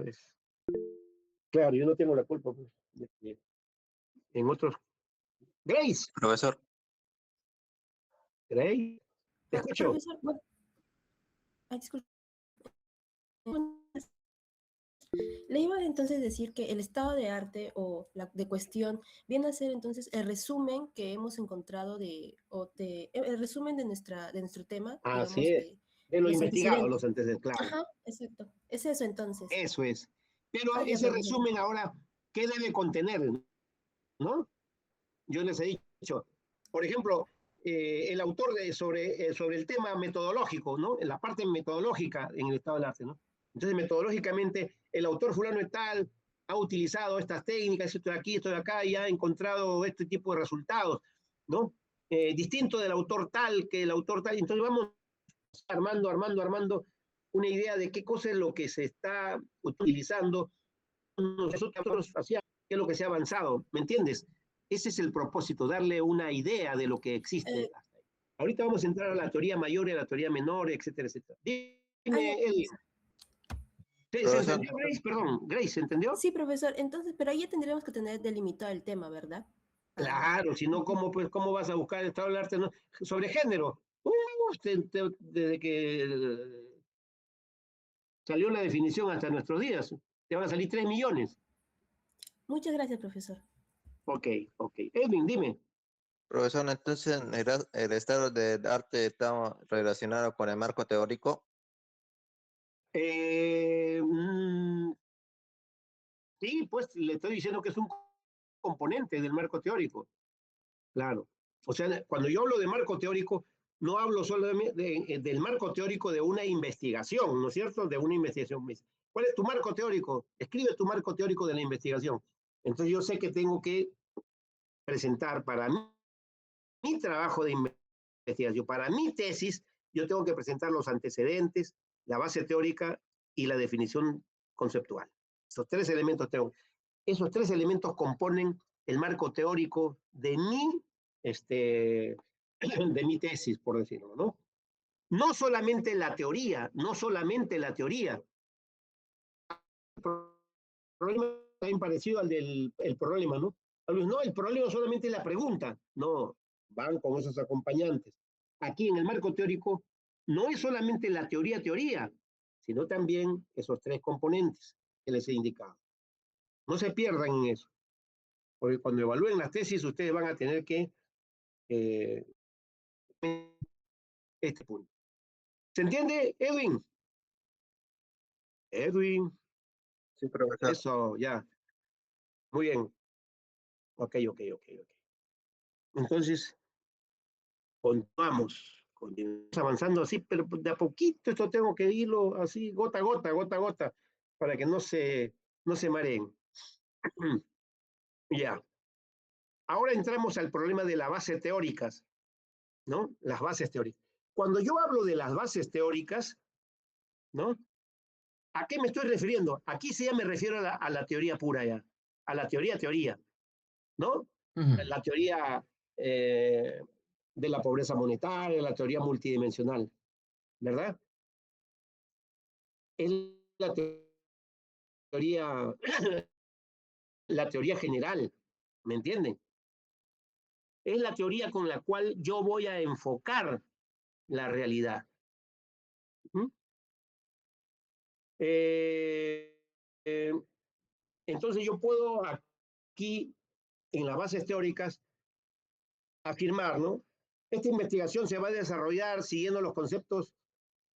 Claro, yo no tengo la culpa. Pues, en otros. Grace, Profesor, Grace, te escucho. Profesor, bueno, disculpe. Le iba a entonces decir que el estado de arte o de cuestión viene a ser entonces el resumen que hemos encontrado el resumen de nuestro tema, Así digamos, es. De lo los investigado, antecedentes. los antecedentes, claro. Ajá, exacto. Es eso entonces. Eso es. Pero Ya, ese profesor. resumen ahora, ¿qué debe contener? ¿No? Yo les he dicho, por ejemplo, el autor sobre el tema metodológico, ¿no? En la parte metodológica en el estado del arte, ¿no? Entonces, metodológicamente, el autor fulano de tal ha utilizado estas técnicas, esto de aquí, esto de acá, y ha encontrado este tipo de resultados, ¿no? Distinto del autor tal que el autor tal. Entonces, vamos armando una idea de qué cosa es lo que se está utilizando, nosotros hacíamos, qué es lo que se ha avanzado, ¿me entiendes? Ese es el propósito, darle una idea de lo que existe. Ahorita vamos a entrar a la teoría mayor y a la teoría menor, etcétera, etcétera. Dime, Eli. ¿Se entendió, Grace? Perdón, Grace, ¿se entendió? Sí, profesor. Entonces, pero ahí ya tendríamos que tener delimitado el tema, ¿verdad? Claro, si no, ¿cómo vas a buscar el estado del arte sobre género? Desde que salió la definición hasta nuestros días, te van a salir 3 millones. Muchas gracias, profesor. Ok. Edwin, dime. profesor, entonces el estado del arte está relacionado con el marco teórico. Sí, pues le estoy diciendo que es un componente del marco teórico. Claro. O sea, cuando yo hablo de marco teórico, no hablo solo del marco teórico de una investigación, ¿no es cierto? De una investigación. ¿Cuál es tu marco teórico? Escribe tu marco teórico de la investigación. Entonces yo sé que tengo que presentar para mi trabajo de investigación, para mi tesis, yo tengo que presentar los antecedentes, la base teórica y la definición conceptual. Esos 3 elementos tengo. Esos 3 elementos componen el marco teórico de de mi tesis, por decirlo, ¿no? No solamente la teoría. El problema también parecido al del el problema, ¿no? No, el problema solamente es la pregunta. No, van con esos acompañantes. Aquí en el marco teórico no es solamente la teoría, sino también esos tres componentes que les he indicado. No se pierdan en eso, porque cuando evalúen las tesis ustedes van a tener que este punto. ¿Se entiende, Edwin? Edwin. Sí, profesor. Eso, ya. Muy bien. Ok. Entonces, continuamos avanzando así, pero de a poquito esto tengo que irlo así, gota a gota, para que no se mareen. Ya. Ahora entramos al problema de las bases teóricas, ¿no? Las bases teóricas. Cuando yo hablo de las bases teóricas, ¿no? ¿A qué me estoy refiriendo? Aquí sí ya me refiero a la teoría pura ya, a la teoría, ¿no? La teoría de la pobreza monetaria, la teoría multidimensional, ¿verdad? Es la teoría, la teoría general, ¿me entienden? Es la teoría con la cual yo voy a enfocar la realidad. ¿Mm? Entonces yo puedo aquí, en las bases teóricas, afirmar, ¿no? Esta investigación se va a desarrollar siguiendo los conceptos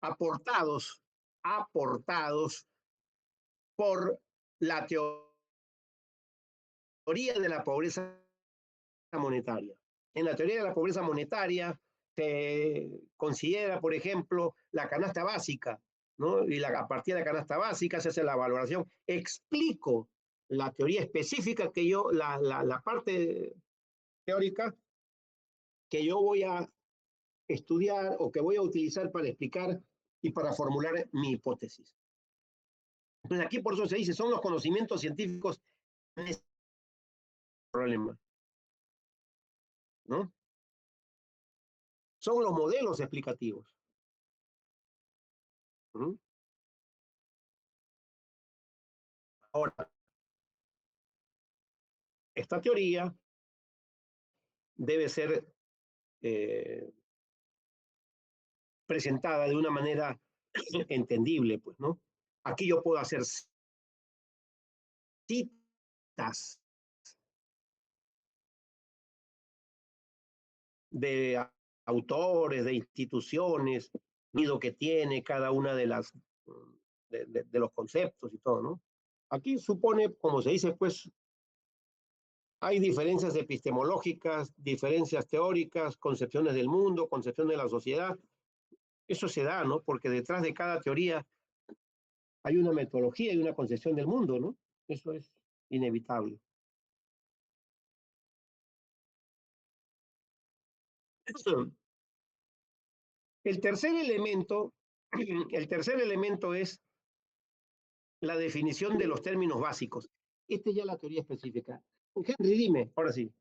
aportados por la teoría de la pobreza monetaria. En la teoría de la pobreza monetaria se considera, por ejemplo, la canasta básica, ¿no? Y a partir de la canasta básica se hace la valoración. Explico la teoría específica que yo, la parte teórica que yo voy a estudiar o que voy a utilizar para explicar y para formular mi hipótesis. Entonces aquí por eso se dice, son los conocimientos científicos en este problema, ¿no? Son los modelos explicativos. ¿Mm? Ahora, esta teoría debe ser presentada de una manera entendible, pues, ¿no? Aquí yo puedo hacer citas de autores, de instituciones, nido que tiene cada una de las de los conceptos y todo, ¿no? Aquí supone, como se dice, pues, hay diferencias epistemológicas, diferencias teóricas, concepciones del mundo, concepción de la sociedad. Eso se da, ¿no? Porque detrás de cada teoría hay una metodología y una concepción del mundo, ¿no? Eso es inevitable. El tercer elemento es la definición de los términos básicos. Esta es ya la teoría específica. Henry, dime, ahora sí.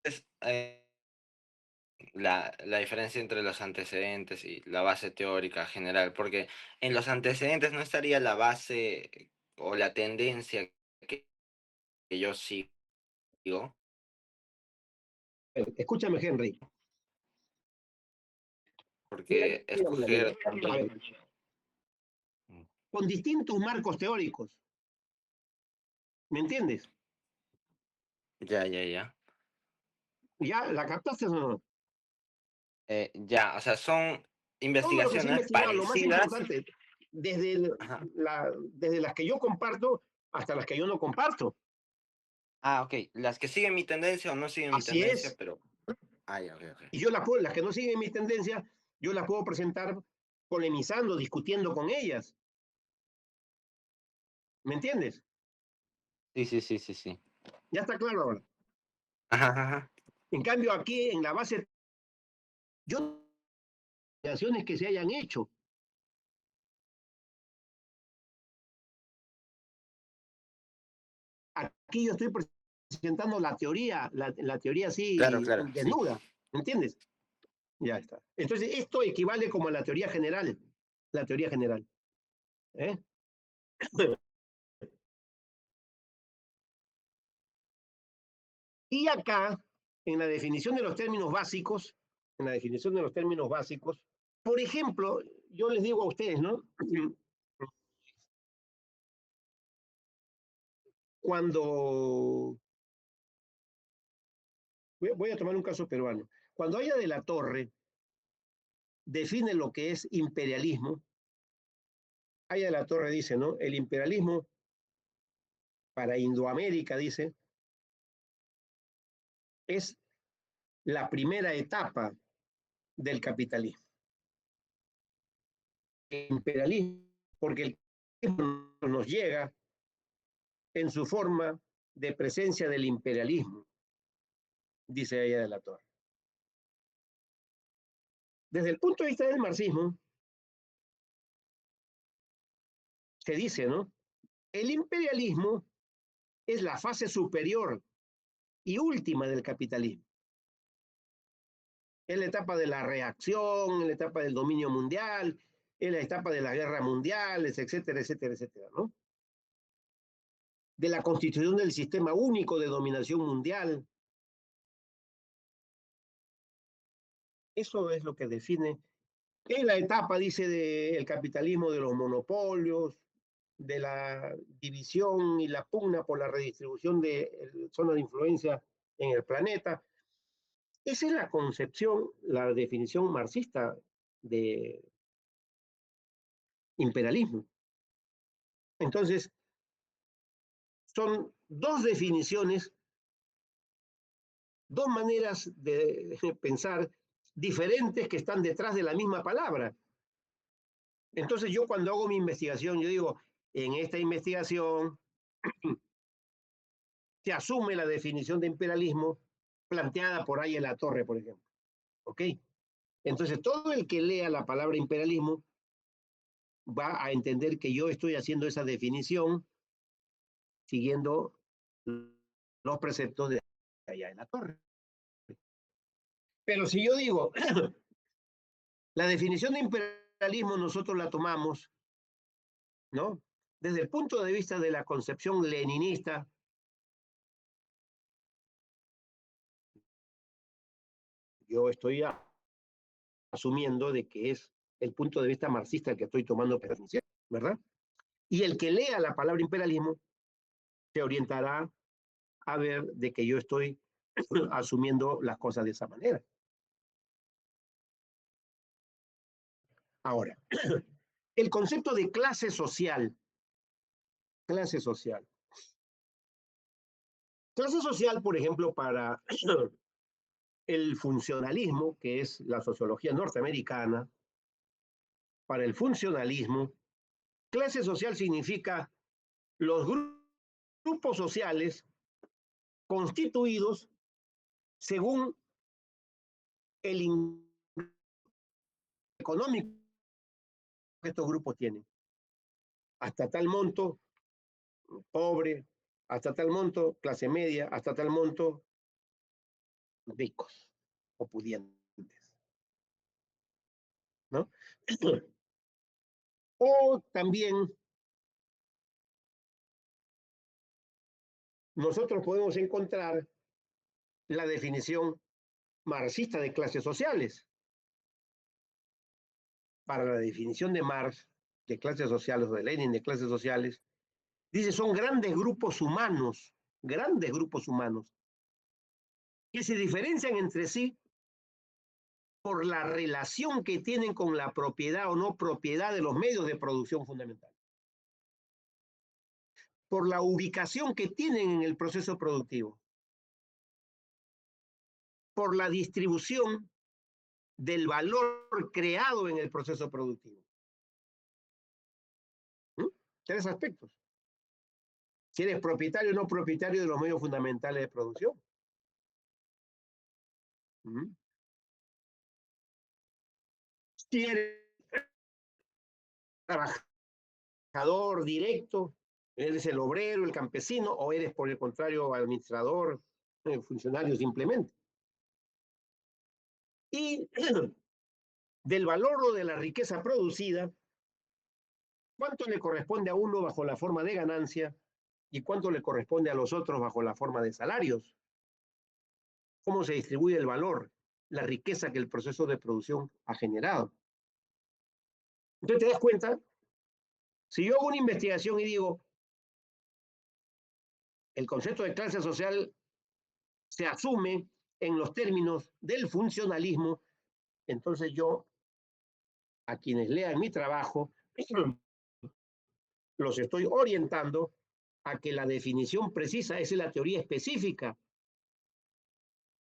Es la diferencia entre los antecedentes y la base teórica general, porque en los antecedentes no estaría la base o la tendencia que yo sigo. Escúchame, Henry. Porque escoger A ver, también. con distintos marcos teóricos. ¿Me entiendes? Ya. ¿Ya la captaste o no? Ya, o sea, son Todo lo que se ha investigaciones investigado, lo más parecidas. importante, desde las que yo comparto hasta las que yo no comparto. Ah, ok. Las que siguen mi tendencia o no siguen mi Así tendencia, es. pero. Ah, ya, ok. Y yo las que no siguen mi tendencia, yo las puedo presentar polemizando, discutiendo con ellas. ¿Me entiendes? Sí. Ya está claro ahora. Ajá. En cambio, aquí en la base, yo investigaciones que se hayan hecho. Aquí yo estoy presentando la teoría así Claro, sí. desnuda, ¿me entiendes? Ya está. Entonces, esto equivale como a la teoría general. La teoría general. ¿Eh? Y acá, en la definición de los términos básicos, por ejemplo, yo les digo a ustedes, ¿no? Cuando, voy a tomar un caso peruano, cuando Aya de la Torre define lo que es imperialismo, Aya de la Torre dice, ¿no? El imperialismo para Indoamérica, dice, es la primera etapa del capitalismo. El imperialismo, porque el capitalismo nos llega en su forma de presencia del imperialismo, dice Aya de la Torre. Desde el punto de vista del marxismo, se dice, ¿no? El imperialismo es la fase superior y última del capitalismo. Es la etapa de la reacción, es la etapa del dominio mundial, es la etapa de las guerras mundiales, etcétera, etcétera, etcétera, ¿no? De la constitución del sistema único de dominación mundial. Eso es lo que define. Es la etapa, dice, del capitalismo de los monopolios, de la división y la pugna por la redistribución de zonas de influencia en el planeta. Esa es la concepción, la definición marxista de imperialismo. Entonces, son dos definiciones, dos maneras de pensar diferentes que están detrás de la misma palabra. Entonces, yo cuando hago mi investigación, yo digo, en esta investigación se asume la definición de imperialismo planteada por Aya de la Torre, por ejemplo. ¿Ok? Entonces, todo el que lea la palabra imperialismo va a entender que yo estoy haciendo esa definición siguiendo los preceptos de Aya de la Torre. Pero si yo digo, la definición de imperialismo nosotros la tomamos, ¿no? Desde el punto de vista de la concepción leninista, yo estoy asumiendo de que es el punto de vista marxista el que estoy tomando, ¿verdad? Y el que lea la palabra imperialismo se orientará a ver de que yo estoy asumiendo las cosas de esa manera. Ahora, el concepto de clase social. Clase social. Clase social, por ejemplo, para el funcionalismo, que es la sociología norteamericana, para el funcionalismo, clase social significa los grupos sociales constituidos según el ingreso económico que estos grupos tienen. Hasta tal monto, pobre, hasta tal monto, clase media, hasta tal monto, ricos o pudientes, ¿no? O también nosotros podemos encontrar la definición marxista de clases sociales. Para la definición de Marx de clases sociales o de Lenin de clases sociales, dice son grandes grupos humanos que se diferencian entre sí por la relación que tienen con la propiedad o no propiedad de los medios de producción fundamental, por la ubicación que tienen en el proceso productivo, por la distribución del valor creado en el proceso productivo. Tres aspectos. Si eres propietario o no propietario de los medios fundamentales de producción. Si eres trabajador directo, eres el obrero, el campesino, o eres por el contrario administrador, funcionario simplemente. Y del valor o de la riqueza producida, ¿cuánto le corresponde a uno bajo la forma de ganancia y cuánto le corresponde a los otros bajo la forma de salarios? cómo se distribuye el valor, la riqueza que el proceso de producción ha generado. Entonces te das cuenta, si yo hago una investigación y digo, el concepto de clase social se asume en los términos del funcionalismo, entonces yo, a quienes lean mi trabajo, los estoy orientando a que la definición precisa, esa es la teoría específica,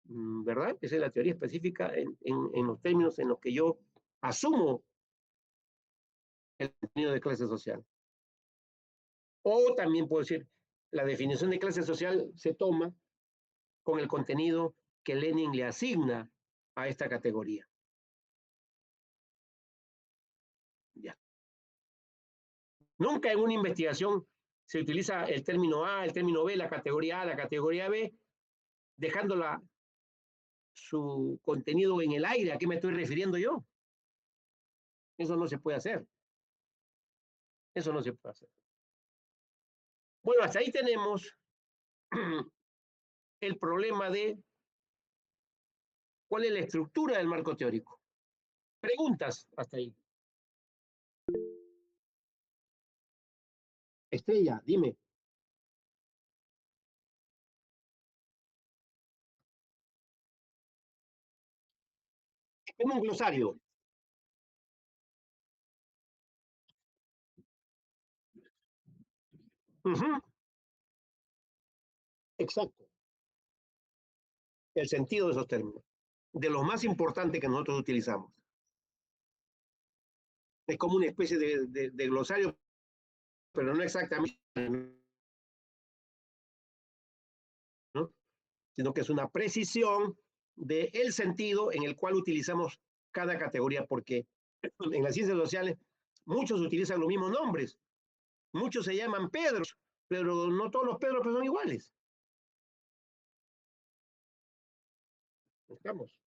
¿verdad? Esa es la teoría específica en los términos en los que yo asumo el contenido de clase social. O también puedo decir, la definición de clase social se toma con el contenido que Lenin le asigna a esta categoría. Ya. Nunca en una investigación se utiliza el término A, el término B, la categoría A, la categoría B, dejándola su contenido en el aire. ¿A qué me estoy refiriendo yo? Eso no se puede hacer. Eso no se puede hacer. Bueno, hasta ahí tenemos el problema de cuál es la estructura del marco teórico. Preguntas hasta ahí. Estrella, dime. Es un glosario. Exacto. El sentido de esos términos. De los más importantes que nosotros utilizamos. Es como una especie de glosario, pero no exactamente, ¿no? Sino que es una precisión del sentido en el cual utilizamos cada categoría, porque en las ciencias sociales muchos utilizan los mismos nombres, muchos se llaman Pedros, pero no todos los Pedros son iguales. Estamos.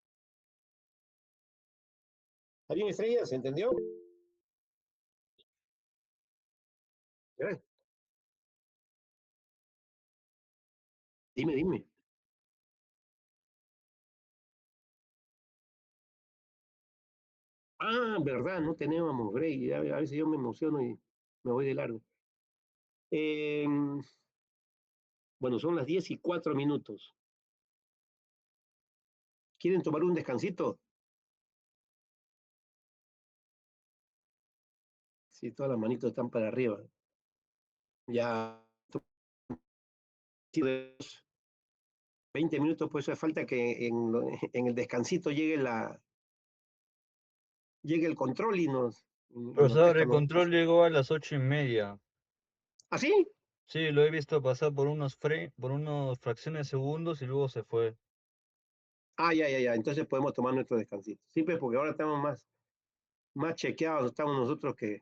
¿Está bien, Estrella? ¿Se entendió? ¿Eh? Dime, dime. Ah, verdad, no teníamos break. A veces yo me emociono y me voy de largo. Bueno, son las 10:04. ¿Quieren tomar un descansito? Sí, todas las manitos están para arriba. Ya 20 minutos, pues hace falta que en el descansito llegue el control y nos Profesor, pesca el los... control llegó a las 8:30. ¿Ah, sí? Sí, lo he visto pasar por por unos fracciones de segundos y luego se fue. Ah, ya. Entonces podemos tomar nuestro descansito. Sí, pues porque ahora estamos más chequeados, estamos nosotros que